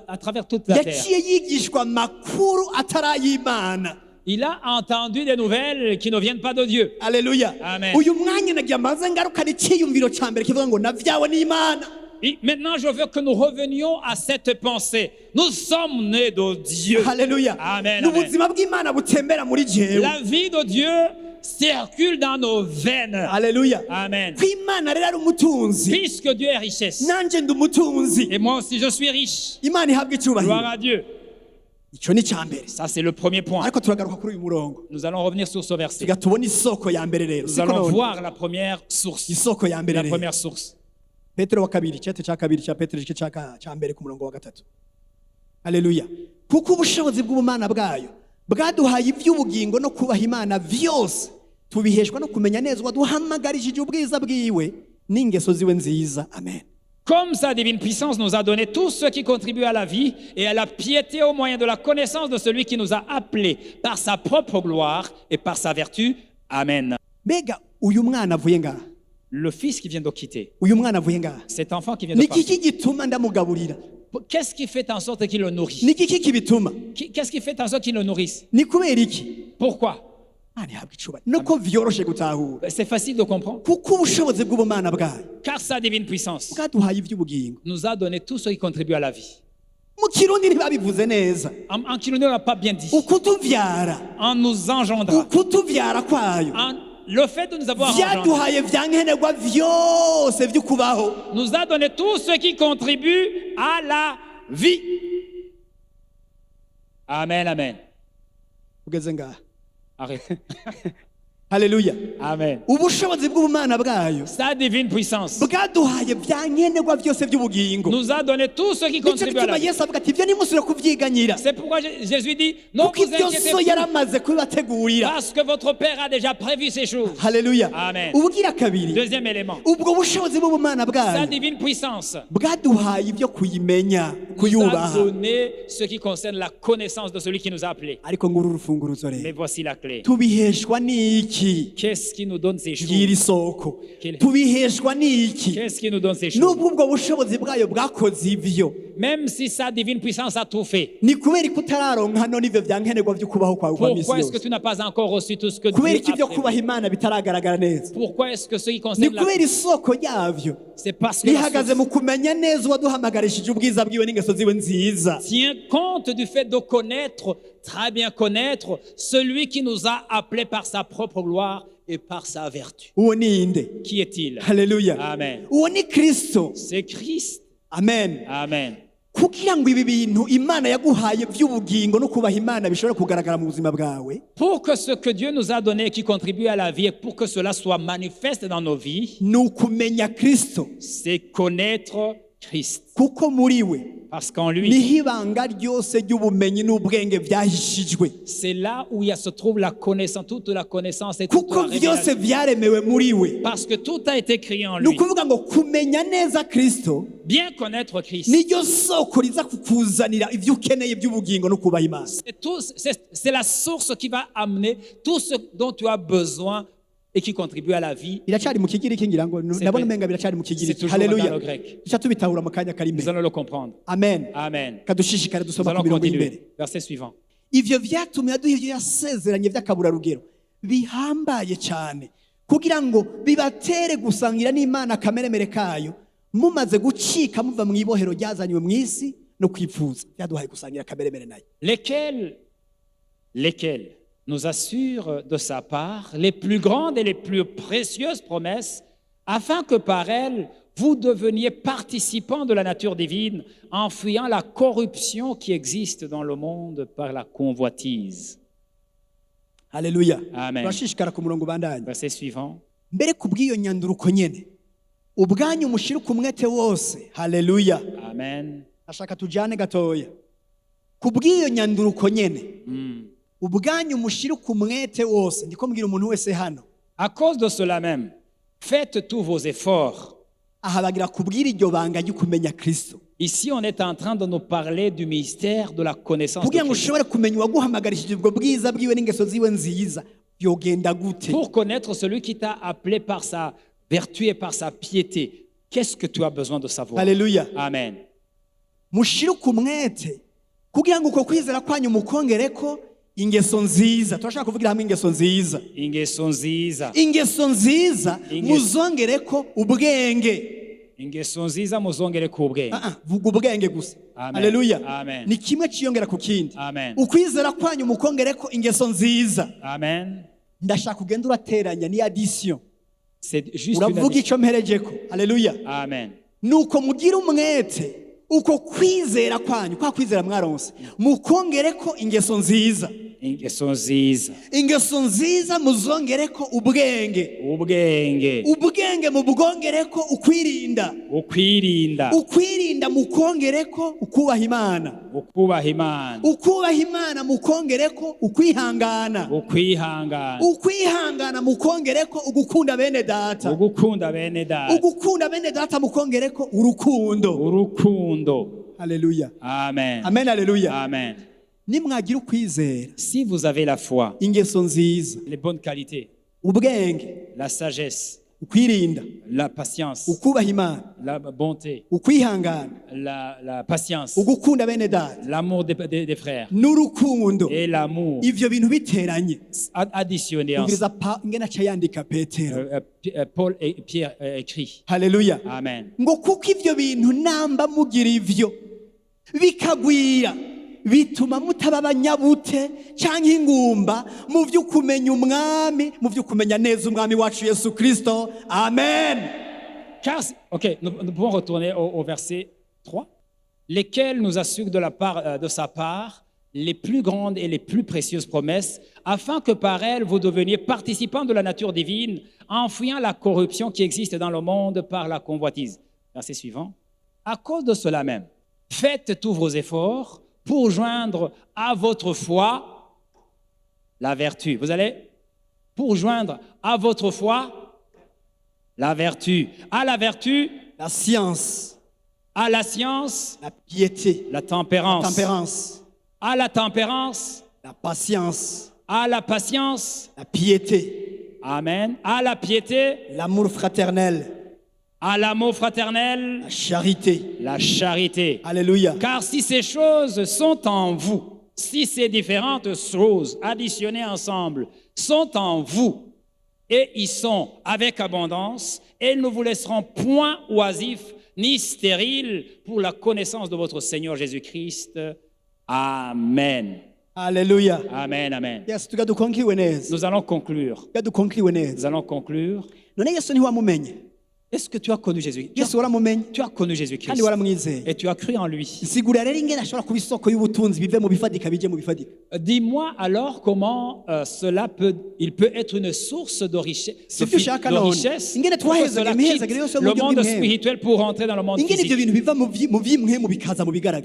à travers toute la terre, yaciye yigishwa makuru atarayimana. il a entendu des nouvelles qui ne viennent pas de Dieu. Haleluya. Amen. Uyu mwanya nagiye mbanze ngarukana icyiyumviro cya mbere kivuga ngo navyawe n'Imana. Et maintenant, je veux que nous revenions à cette pensée. Nous sommes nés de Dieu. Haleluya. Amen, amen. N'ubuzima bw'Imana butembera muri jewe. La vie de Dieu circule dans nos veines. Haleluya. Amen. Ko Imana rero ari umutunzi, Puisque Dieu est richesse. nanje ndi umutunzi. Et moi aussi, je suis riche. Imana ihabwe Gloire icyubahiro. à Dieu. Icyo ni cya mbere. Ça, c'est le premier point. Ariko turagaruka kuri uyu murongo Nous allons revenir sur ce verset. tuga tubona isoko ya mbere rero. Nous Siko allons none? voir la première source. Isoko ya mbere La rero. première source. Petero wa kabiri, icyete cya kabiri cya Petero igice cya mbere ku murongo wa gatatu. Haleluya. Kuko ubushobozi bw'ubumana bwayo bwaduhaye iby'ubugingo no kubaha Imana vyose tubiheshwa no kumenya neza waduhamagarishije ubwiza bwiwe n'ingeso ziwe nziza. Amen. Comme sa divine puissance nous a donné tout ce qui contribue à la vie et à la piété au moyen de la connaissance de celui qui nous a appelés par sa propre gloire et par sa vertu. Amen. Mbega uyu mwana avuye ngaha, Le fils qui vient de quitter, uyu mwana avuye ngaha, cet enfant qui vient de ni partir, kiki gituma ndamugaburira? qu'est-ce qui fait en sorte qu'il le nourrit? Ni kiki kibituma? Qu'est-ce qui fait en sorte qu'il le nourrisse? Ni kubera iki? Pourquoi? Imana ihabwa icubahiro nuko vyoroshe gutahura C'est facile de comprendre. kuko ubushobozi bw'ubumana bwayo Car sa divine puissance bwaduhaye ivy'ubugingo nous a donné tout ce qui contribue à la vie. mu kirundi ntibabivuze neza En Kirundi, on n'a pas bien dit. ukutuvyara En nous engendrant. ukutuvyara kwayo Le fait de nous avoir engendrés vyaduhaye vyankenerwa vyose vy'ukubaho nous a donné tout ce qui contribue à la vie. Amen, amen. ugeze ngaha Arrête. haleluya Amen. ubushobozi bw'ubumana bwayo Sa divine puissance bwaduhaye vyankenerwa vyose vy'ubugingo nous a donné tout ce qui nico contribue à la gituma vie. yesu avuga ati ivyo nimusubire kuvyiganyira C'est pourquoi Jésus dit, ne kuko vous ivyo inquiétez so pas, yaramaze kubibategurira parce que votre Père a déjà prévu ces choses. haleluya Amen. ubugira kabiri Deuxième élément, ubwo bushobozi bw'ubumana sa bwayo divine puissance bwaduhaye ibyo kuyimenya nous a kuyubaha donné ce qui concerne la connaissance de celui qui nous a appelés. ariko nguru urufunguruzo Mais rero voici la clé. tubiheshwa n'iki Qu'est-ce qui nous donne ces choses? ngira isoko Quel- tubiheshwa n'iki Qu'est-ce qui nous donne ces choses? nubwo ubwo bushobozi bwayo bwakoze ivyo Même si sa divine puissance a tout fait, ni kubera ko utararonka hano n'ivyo vyankenerwa vy'ukubaho kwawe kwa misi pourquoi est-ce que yose tu n'as pas encore reçu tout ce que Dieu kubera a ko ivyo kubaha prévu? imana bitaragaragara neza Pourquoi est-ce que ce qui ni concerne la... kubera isoko yavyo C'est parce que la rihagaze source mu kumenya neza uwaduhamagarishije ubwiza bwiwe n'ingeso ziwe nziza tient compte du fait de connaître, très bien connaître, celui qui nous a appelés par sa propre gloire et par sa vertu. uwo ni inde Qui est-il? haleluya Amen. uwo ni kristo C'est Christ. amen Amen. kugira ngo ibi bintu imana yaguhaye by'ubugingo no kubaha imana bishobora kugaragara mu buzima bwawe Pour que ce que Dieu nous a donné qui contribue à la vie et pour que cela soit manifeste dans nos vies, ni ukumenya kristo c'est connaître Christ. kuko muri we Parce qu'en lui, niho ibanga ryose ry'ubumenyi n'ubwenge byahishijwe c'est là où il se trouve la connaissance, toute la connaissance et toute kuko la byose révélation. byaremewe muri we Parce que tout a été créé en ni lui. ukuvuga ngo kumenya neza kristo Bien connaître Christ, niryo soko riza kukuzanira ibyo ukeneye by'ubugingo no kubaha imana c'est la source qui va amener tout ce dont tu as besoin et qui contribue à la vie. biracari mu kigiriki ngira ngo ndabona umenga biracari mu C'est kigiriki toujours dans haleluya le grec. duca tubitahura mu kanya kari Nous imbere allons le comprendre. amen Amen. kadushishikare Nous dusoma ku allons mirongo y'imbere continuer. Verset suivant. ivyo vyatumye aduha ivyo yasezeranye vy'akaburarugero bihambaye cyane kugira ngo bibatere gusangira n'imana akameremere kayo mumaze gucika muva mu ibohero ryazanywe mu isi no kwipfuza byaduhaye gusangira akameremere nayo Lesquels nous assurent de sa part les plus grandes et les plus précieuses promesses, afin que par elles, vous deveniez participants de la nature divine, en fuyant la corruption qui existe dans le monde par la convoitise. haleluya Amen. turashishikara ku murongo ubandanye Verset suivant. mbere kubw'iyo nyanduruko nyene ubwanyu mushirike umwete wose haleluya Amen. ashaka tujane gatoya kubw'iyo nyanduruko nyene ubwanyu mushirike umwete wose ndiko mbwira umuntu wese hano À cause de cela même, faites tous vos efforts. aha bagira kubwira iryo banga ryo kumenya kristo Ici, on est en train de nous parler du mystère de la connaissance de kugira ngo Christ. ushobore kumenya uwaguhamagarishije ubwo bwiza bwiwe n'ingeso ziwe nziza yogenda gute Pour connaître celui qui t'a appelé par sa vertu et par sa piété, qu'est-ce que tu as besoin de savoir? haleluya Amen. mushirike umwete kugira ngo uko kwizera kwanyu mukongereko ingeso nziza turashaka kuvugira hamwe ingeso nziza Ingeso nziza. ingeso nziza Ingeso- muzongereko ubwenge Ingeso nziza muzongere ku bwenge. vuga ubwenge gusa Amen. haleluya Amen. ni kimwe ciyongera ku kindi Amen. ukwizera kwanyu mukongereko ingeso nziza Amen. ndashaka ugenda urateranya ni addition C'est juste une uravuga addition. ico mperejeko haleluya Amen. nuko mugira umwete uko kwizera kwanyu kwa kwizera mwaronse mukongereko ingeso nziza Ingeso nziza. ingeso nziza muzongereko ubwenge Ubwenge. ubwenge mubwongereko ukwirinda Ukwirinda. ukwirinda mukongereko ukubaha imana Ukubaha Imana. ukubaha imana mukongereko ukwihangana Ukwihangana. ukwihangana mukongereko ugukunda bene data Ugukunda bene data. ugukunda bene data mukongereko urukundo Urukundo. haleluya Amen. amen haleluya Amen. nimwagira ukwizera Si vous avez la foi, ingeso nziza les bonnes qualités, ubwenge la sagesse, ukwirinda, la patience, ukubaha Imana, la bonté, ukwihangana, la patience, ugukunda bene data l'amour des frères n'urukundo. et l'amour Ivyo bintu biteranye additionnés ensemble. umviriza ingene aca yandika Petero. Paul et Pierre écrit. Haleluya. Amen. Ngo kuko ivyo bintu namba mugira ivyo bikagwira bituma mutaba abanyabute canke ingumba mu vy'ukumenya umwami, mu vy'ukumenya neza umwami wacu Yesu Kristo. Amen. Car, ok, nous pouvons retourner au verset 3. Lesquels nous assurent de, de sa part les plus grandes et les plus précieuses promesses, afin que par elles vous deveniez participants de la nature divine, enfuyant la corruption qui existe dans le monde par la convoitise. Verset suivant. À cause de cela même, faites tous vos efforts pour joindre à votre foi la vertu. Vous allez pour joindre à votre foi la vertu. À la vertu, la science. À la science, la piété. La tempérance. La tempérance. À la tempérance, la patience. À la patience, la piété. Amen. À la piété, l'amour fraternel. À l'amour fraternel, la charité. La charité. Alléluia. Car si ces choses sont en vous, si ces différentes choses additionnées ensemble sont en vous et y sont avec abondance, elles ne vous laisseront point oisifs ni stériles pour la connaissance de votre Seigneur Jésus-Christ. Amen. Alléluia. Amen, amen. Yes, nous allons conclure. Nous allons conclure. Est-ce que tu as connu Jésus? Tu as connu Jésus-Christ. Et tu as cru en lui. Dis-moi alors comment il peut être une source de richesse, pour que cela quitte le monde spirituel pour rentrer dans le monde physique.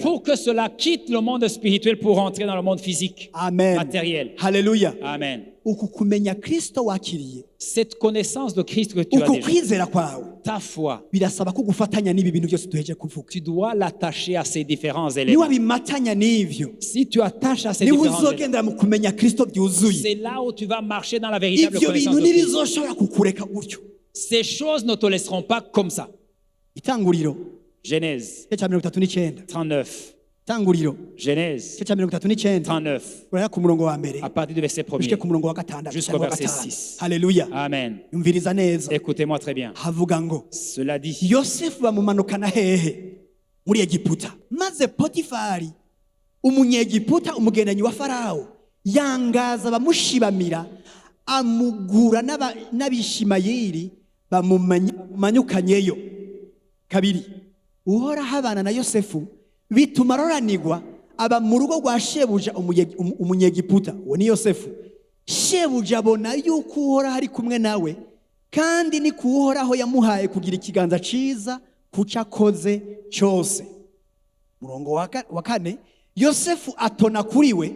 Pour que cela quitte le monde spirituel pour rentrer dans le monde physique, matériel. Alléluia. Amen. Cette connaissance de Christ que tu as déjà, ta foi, tu dois l'attacher à ces différents éléments. Si tu attaches à ces différents éléments, c'est là où tu vas marcher dans la véritable connaissance de Christ. Ces choses ne te laisseront pas comme ça. Genèse 39. Genèse 39. À partir du verset 1er jusqu'au verset 6. Alléluia. Amen. Écoutez-moi très bien. Cela dit, Yosefu bamumanukana hehe muri Egiputa, maze Potifari umunyegiputa umugendanyi wa Farao yangaza bamushibamira amugura n'abishimayeli bamumanyukanyeyo. Kabiri, uhoraho abana na Yosefu bituma aroranirwa aba mu rugo rwa shebuja umunyegiputa, uwo ni Yosefu. Shebuja abona yuko uhoraho ari kumwe nawe, kandi ni kuhoraho yamuhaye kugira ikiganza ciza kuca akoze cyose. Murongo wa kane, Yosefu atona kuri we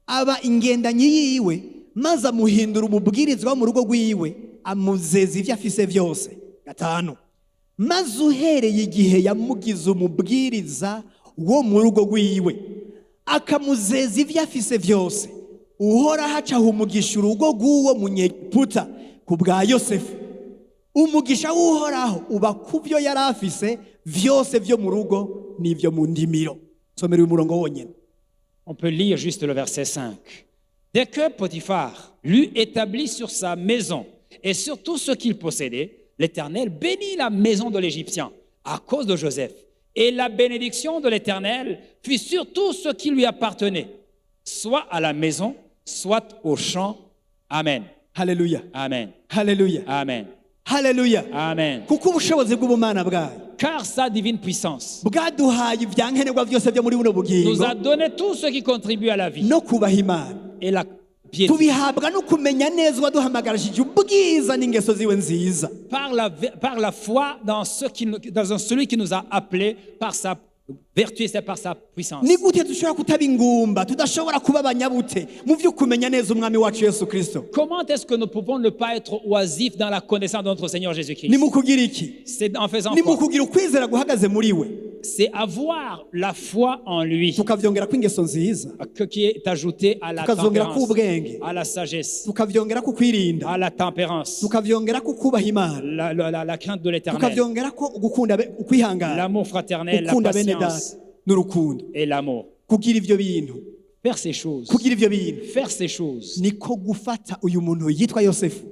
aba ingendanyi yiwe, maze amuhindura umubwirizwa mu rugo rwiwe, amuzeza ivyo afise vyose. Gatanu, maze uhereye igihe yamugize umubwiriza wo mu rugo rwiwe, akamuzeza ivyo afise vyose, uhoraho acaha umugisha urugo rw'uwo munyegiputa ku bwa Yosefu. Umugisha w'uhoraho uba kubyo yari afise vyose vyo mu rugo n'ivyo mu ndimiro. Somera uyu murongo wonyene. On peut lire juste le verset 5. Dès que Potiphar l'eut établi sur sa maison et sur tout ce qu'il possédait, l'Éternel bénit la maison de l'Égyptien à cause de Joseph. Et la bénédiction de l'Éternel fut sur tout ce qui lui appartenait, soit à la maison, soit au champ. Amen. Alléluia. Amen. Alléluia. Amen. Alléluia. Amen. Kuko ubushobozi bw'ubumana bwayo, car sa divine puissance bwaduhaye ivyankenerwa vyose vyo muri buno bugingo, nous a donné tout ce qui contribue à la vie no kubaha Imana et la piété. Tubihabwa no kumenya neza waduhamagarishije ubwiza n'ingeso ziwe nziza, par la foi dans celui qui nous a appelés par sa vertu et par sa puissance. Ni gute dushobora kutaba ingumba, tudashobora kuba abanyabute mu vyo kumenya neza umwami wacu Yesu Kristo? Comment est-ce que nous pouvons ne pas être oisifs dans la connaissance de notre Seigneur Jésus-Christ? Ni mu kugira iki? C'est en faisant Ni mu quoi? kugira ukwizera guhagaze muri we. c'est avoir la foi en lui tukavyongera ko ingeso nziza, qui est ajoutée à la tukazongera ko tempérance, ubwenge, à la sagesse, tukavyongera ko kwirinda, à la tempérance, tukavyongera ko kubaha Imana, la crainte de l'éternel, tukavyongera ko gukunda ukwihangana, l'amour fraternel, la gukunda bene patience data n'urukundo. et l'amour. Kugira ivyo bintu, Faire ces choses, kugira ivyo bintu faire ces choses, niko gufata uyu muntu yitwa Yosefu.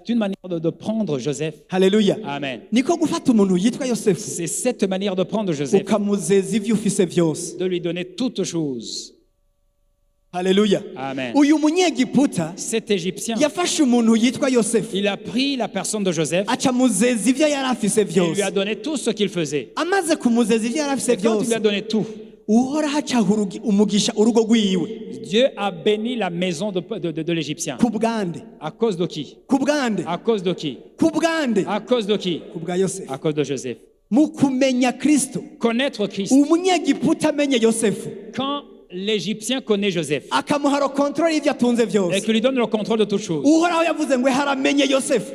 une manière de prendre Joseph. Haleluya. Amen. Niko gufata umuntu yitwa Yosefu C'est cette manière de prendre Joseph, ukamuzeza ivyo ufise vyose. de lui donner toutes choses. Haleluya. Amen. Uyu munyegiputa Cet Égyptien, yafashe umuntu yitwa Yosefu il a pris la personne de Joseph aca muzeza ivyo yari afise et lui vyose. a donné tout ce qu'il faisait. Amaze kumuzeza ivyo yari afise Et quand il lui vyose, a donné tout, uhoraho acaha umugisha urugo rwiwe Dieu a béni la maison de l'Égyptien. ku bwande, À cause de qui? ku bwande, À cause de qui? ku bwande, À cause de qui? ku bwa Yosefu. À cause de Joseph. Mu kumenya Kristo, Connaître Christ. umunyegiputa amenye Yosefu Quand l'Égyptien connaît Joseph akamuha le contrôle y'ivyo atunze et vyose, qu'il lui donne le contrôle de toutes choses, uhoraho yavuze ngo haramenye Yosefu,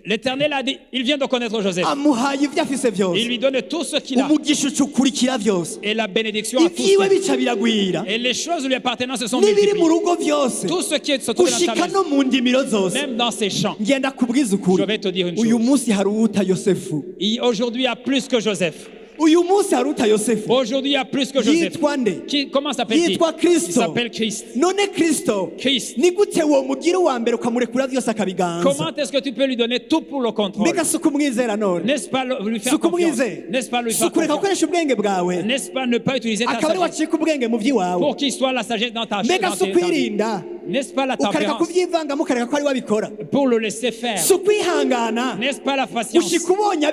l'Éternel a dit, il vient de connaître Joseph. amuhaye ivyo afise Il vyose, lui donne tout ce qu'il a umugisha ucukurikira vyose, et la bénédiction à tous. ivyiwe bica biragwira, Et les choses lui appartenant se sont n'ibiri mu multipliées. rugo vyose, Tout ce qui est se trouve dans sa gushika maison, no mu ndimiro zose. même dans ses champs. Ngenda kubwiza Je ukuri, vais te dire une uyu chose. munsi hari uwuta Yosefu, Aujourd'hui, il y a plus que Joseph. uyu munsi hari uwuta Yosefu. Aujourd'hui, il y a plus que Joseph. Yitwa nde? Comment s'appelle-t-il? Yitwa Il Kristo. s'appelle Christ. None Kristo Christ. ni gute wo mugira uwa mbere ukamurekura vyose akabiganza? Comment est-ce que tu peux lui donner tout pour le contrôle? Mbega si ukumwizera none? N'est-ce pas lui Si faire confiance? ukumwizera? N'est-ce pas lui Si faire ukureka confiance? gukoresha ubwenge bwawe N'est-ce pas ne pas utiliser ta akaba ari sagesse wacika ubwenge mu vy'iwawe? pour qu'il soit la sagesse dans ta Mbega dans si tes- ukwirinda N'est-ce pas la ukareka tempérance kuvyivangamo ukareka ko ari wabikora? pour le laisser faire? Si ukwihangana N'est-ce pas la patience gushika ubonye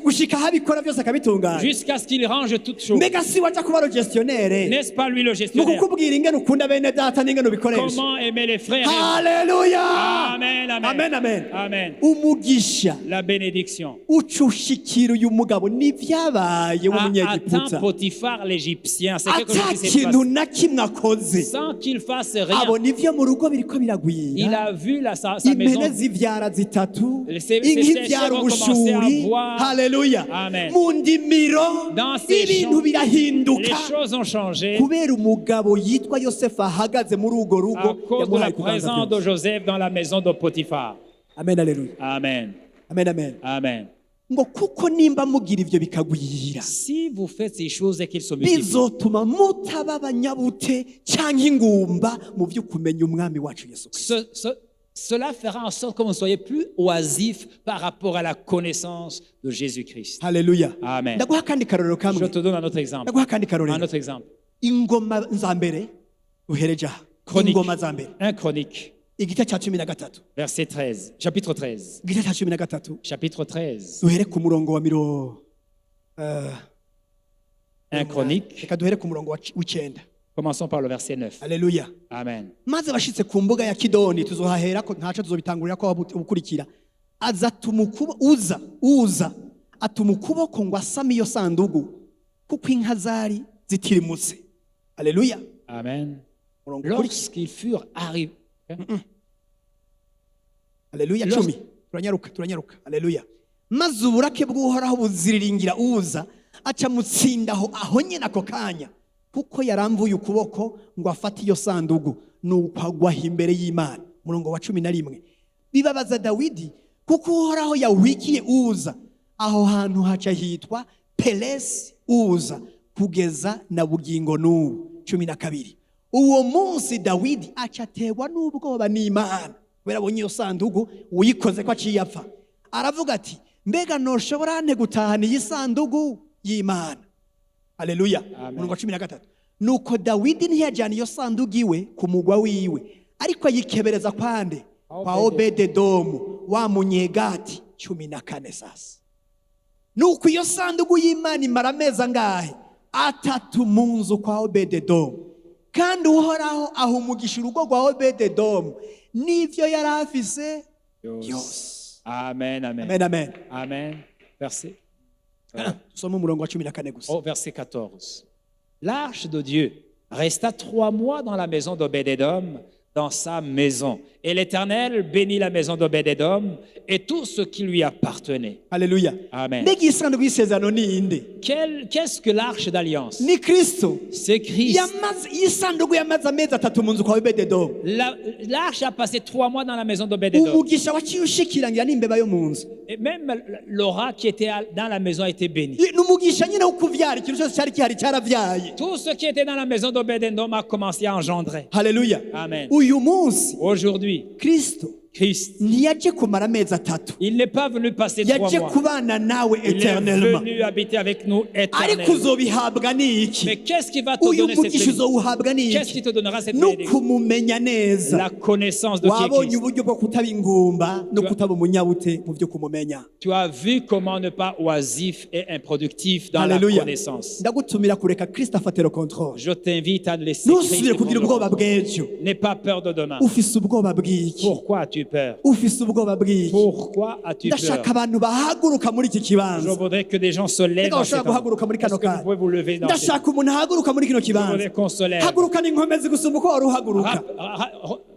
gushika aho abikora vyose akabitunganya? jusqu'à ce qu'il range toutes choses? Mbega si waja kuba ro gestionnaire N'est-ce pas lui le mu gestionnaire? kukubwira ingene ukunda bene data n'ingene ubikoresha? Comment aimer les frères? Haleluya. Amen, amen. Amen, amen. Amen. Umugisha La bénédiction ucushikira uyu mugabo n'ivyabaye a w'umunyegiputa, atteint Potiphar l'Égyptien. C'est quelque chose ata qui s'est kintu passé na kimwe akoze, sans qu'il fasse rien. abona ivyo mu rugo biriko Il biragwira, a vu sa maison. impene zivyara zitatu, Ses inka chefs ivyara vont commencer à ubushuri. voir. Haleluya. Amen. Mu ndimiro Dans ces ibintu champs, birahinduka les choses ont changé kubera umugabo yitwa Yosefu ahagaze muri urwo à rugo cause de yamuhaye la kuganza présence de byose. Joseph dans la maison de Potiphar. Amen, haleluya. Amen. Amen, amen. Amen. Ngo kuko nimba mugira ivyo bikagwira, Si vous faites ces choses et qu'ils se multiplient, bizotuma mutaba abanyabute canke ingumba mu vy'ukumenya umwami wacu Yesu Kristo. cela fera en sorte que vous ne soyez plus oisifs par rapport à la connaissance de Jésus-Christ. Haleluya. Amen. Ndaguha kandi karorero Je kamwe. te donne un autre exemple. Ndaguha kandi Un karorero. autre exemple. Ingoma za mbere uhereje aha. Chronique. Ingoma za mbere. 1 Chronique, Igice cya 13. verset 13. Chapitre 13. Igice cya 13. Chapitre 13. Duhere ku murongo wa 1 Chronique. Reka duhere ku murongo w'icenda. Commençons par le verset 9. Haleluya. Amen. Maze bashitse ku mbuga ya Kidoni, tuzohahera ko ntaco tuzobitangurira ko ubukurikira. Aza uza atuma ukuboko ngo asame iyo sandugu kuko inka zari zitirimutse. Haleluya. Amen. Murongo ukurikira. Lorsqu'ils furent arrivés. Haleluya. Lorsque- 10 turanyaruka. Haleluya. Maze uburake bw'uhoraho buziriringira uza aca mutsindaho aho nyene ako kanya kuko yaramvuye ukuboko ngo afate iyo sandugu nuko agwaho imbere y'Imana. Murongo wa 11. Bibabaza Dawidi kuko uhoraho yawikiye uza, aho hantu haca hitwa Peresi uza kugeza na bugingo n'ubu. 12. Uwo munsi Dawidi acategwa n'ubwoba n'Imana kubera abonye iyo sandugu uyikoze ko aciye apfa. Aravuga ati mbega noshobora nte gutahana iyi sandugu y'Imana. Haleluya. Murongo wa 13. Nuko Dawidi ntiyajyana iyo sandugu iwe ku mugwa wiwe, ariko ayikebereza kwande kwa Obededomu wa munyegati. 14. Sasa nuko iyo sandugu y'Imana imara amezi angahe? 3 mu nzu kwa Obededomu, kandi uhoraho ahumugisha urugo rwa Obededomu n'ivyo yari afise byose. Amen, amen. Amen, amen. Amen. Verset. Tusome umurongo wa 14 gusa. Au verset 14. L'arche de Dieu resta 3 mois dans la maison d'Obed-Edom, dans sa maison. Et l'Éternel bénit la maison d'Obed-Édom et tout ce qui lui appartenait. Haleluya. Amen. mbega isanduku y'isezerano ni inde? Qu'est-ce que l'arche d'alliance? Ni Kristo. C'est Christ. Isanduku yamaze amezi 3 mu nzu kwa Obed-Edomu. L'arche a passé 3 mois dans la maison d'Obed-Édom. umugisha waciye ushikirangira n'imbeba yo mu nzu. Et même Laura qui était dans la maison a été bénie. n'umugisha nyine wo kuvyara ikintu cyose cyari gihari cyaravyaye. Tout ce qui était dans la maison d'Obed-Édom a commencé à engendrer. Haleluya. Amen. uyu munsi Aujourd'hui, Kristo Christ, ntiyaje kumara amezi 3, il n'est pas venu passer 3 yaje mois. kubana nawe Il est eternellement. venu habiter avec nous ariko éternellement. uzobihabwa n'iki? Mais qu'est-ce qui va te uyu donner cette mugisha bénédiction? uzowuhabwa Qu'est-ce n'iki? qui te donnera cette no bénédiction? kumumenya neza. La connaissance de qui est wabonye Christ. uburyo bwo kutaba ingumba no kutaba umunyabute mu byo kumumenya. Tu as vu comment ne pas oisif et improductif dans Haleluya. la connaissance. ndagutumira kureka Kristo afatira contrôle. Je t'invite à laisser Christ ntusubire kugira prendre le ubwoba contrôle. bw'ejo. N'aie pas peur de demain. ufise ubwoba bw'iki? Pourquoi as-tu peur? ufise ubwoba bw'iki? Pourquoi as-tu peur? ndashaka abantu bahaguruka muri iki Je kibanza. voudrais que des gens se lèvent Reka dans cet bashobora endroit. guhaguruka muri Est-ce kano que vous kanya? pouvez vous lever dans cet ndashaka umuntu ahaguruka muri kino Je voudrais kibanza. qu'on se lève. hagurukana inkomezi gusumba uko wari uhaguruka.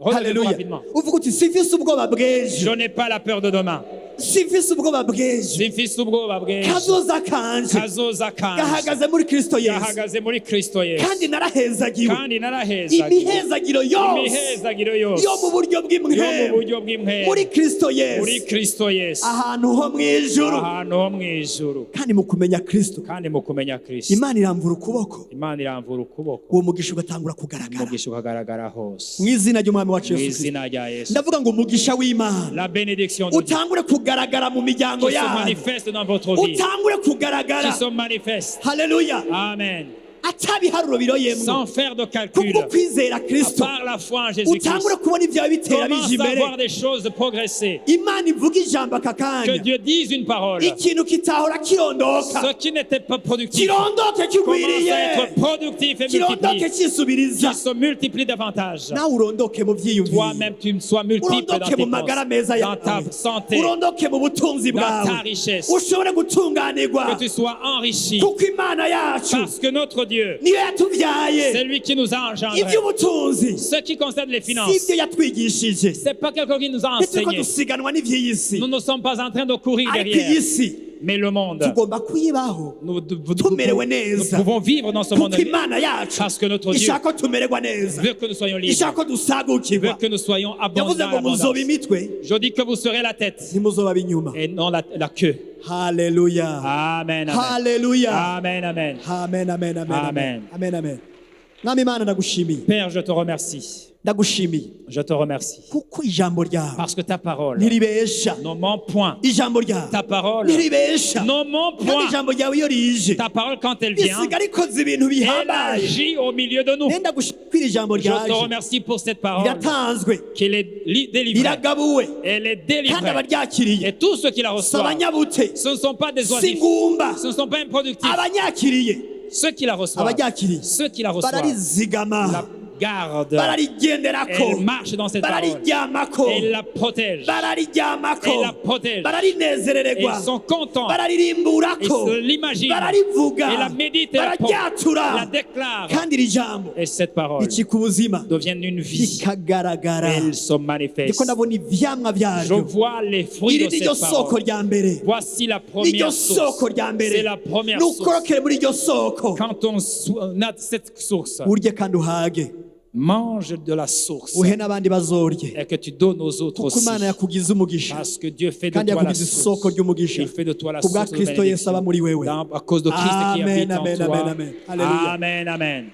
Relevez-vous Haleluya. rapidement. uvuga uti sifise ubwoba bw'ejo. Je n'ai pas la peur de demain. sifise ubwoba bw'ejo. Simfise ubwoba bw'ejo. kazoza kanje Kazoza kanje gahagaze muri Kristo Yesu. gahagaze muri Kristo Yesu. kandi narahezagiwe. Kandi narahezagiwe. imihezagiro yose Imihezagiro yose yo mu buryo yo mu bw'imwemu buryo bw'imwemu muri Kristo muri Yesu. Kristo Yesu. ahantu ho mu ijuru. Ahantu ho mu ijuru. kandi mu kumenya Kristo Kandi mu kumenya Kristo. Imana iramvura ukuboko. Imana iramvura ukuboko. uwo mugisha ugatangura kugaragara Umugisha ukagaragara hose. mu izina ry'umwami wacu Mu Yesu Kristo. izina rya Yesu. ndavuga ngo umugisha w'Imana La bénédiction de Dieu utangure kugaragara mu miryango qui se yawe. manifeste dans votre vie. utangure kugaragara. Qui se manifeste. haleluya. Amen. atabiharuro biroyemwo Sans faire de calcul. kubwo kwizera Kristo. Par la foi en Jésus-Christ. utangure kubona ibyawe bitera Commence bije à imbere. voir des choses progresser. Imana ivuga ijambo aka Que kanya. Dieu dise une parole. ikintu kitahora kirondoka Ce qui n'était pas productif kirondoke commence kigwiriye. à être productif et kirondoke multiplié. kisubiriza. Qui se multiplie davantage. nawe urondoke mu byiyumviro. Toi-même, tu sois multiple dans urondoke tes mu magara pensées, meza dans ta yawe. santé, urondoke mu butunzi dans ta bwawe. richesse. ushobore gutunganirwa. Que tu sois enrichi. kuko Imana yacu Parce que notre Dieu, niyo c'est yatubyaye. lui qui nous a engendrés. iby'ubutunzi Ce qui concerne les si finances, ibyo yatwigishije. c'est pas quelqu'un qui nous a ntituriko enseigné. dusiganwa n'iby'iyi si. Nous ne sommes pas en train de courir ariko iyi derrière. si Mais le monde, tugomba kuyibaho tumerewe nous neza. pouvons vivre dans ce monde kuko Imana yacu parce que notre Dieu ishaka ko tumererwa neza. veut que nous soyons ishaka libres, ko dusagukirwa. veut que nous soyons yavuze abondants. ngo en abondance. muzoba imitwe Je dis que vous serez la tête ntimuzoba inyuma. et non la queue. haleluya. Amen, amen. haleluya. Amen, amen. amen amen amen Amen. amen amen. mwami Imana ndagushimiye. Père, je te remercie. ndagushimiye Je te remercie. kuko ijambo ryawe Parce que ta parole ntiribesha. ne ment point. ijambo ryawe Ta parole ntiribesha. ne ment kandi point. ijambo ryawe iyo rije Ta parole, quand elle vient, risiga rikoze ibintu elle bihambaye. agit au milieu de nous. nenda gushikira ijambo Je te ryaje remercie pour cette parole riratanzwe qu'elle est délivrée. riragabuwe Elle est kandi délivrée. abaryakiriye Et tous ceux qui la si reçoivent, abanyabute ce ne sont pas des si oisifs, ngumba ce ne sont pas improductifs. abanyakiriye Ceux qui la reçoivent, abaryakiriye ceux qui la reçoivent, bararizigama la gardent. bararigenderako Elle marche dans cette parole. barariryamako Elle la protège. barariryamako Elle la protège. Et bararinezererwa ils sont contents. Ils bararirimburako se l'imaginent. bararivuga Et la méditent et la bararyatura déclarent. kandi iri jambo Et cette parole ricika ubuzima devient une vie. rikagaragara. Elle se manifeste. ndiko ndabona ivyamwa Je vyaryo. vois les fruits iri de niryo cette soko parole. rya mbere. Voici la niryo première soko source. rya mbere. C'est la première source. nukorokere muri iryo soko Quand on a cette source, urye kandi uhage mange de la source uhe n'abandi bazorye et que tu donnes aux autres kuko aussi. Imana yakugize umugisha Parce que Dieu fait de kandi toi la yakugize isoko source. ry'umugisha Il fait de toi la kubwa source de Kristo Yesu aba muri bénédiction. wewe. À cause de Christ qui Amen, habite en amen, toi. amen, amen. Alléluia. Amen, amen.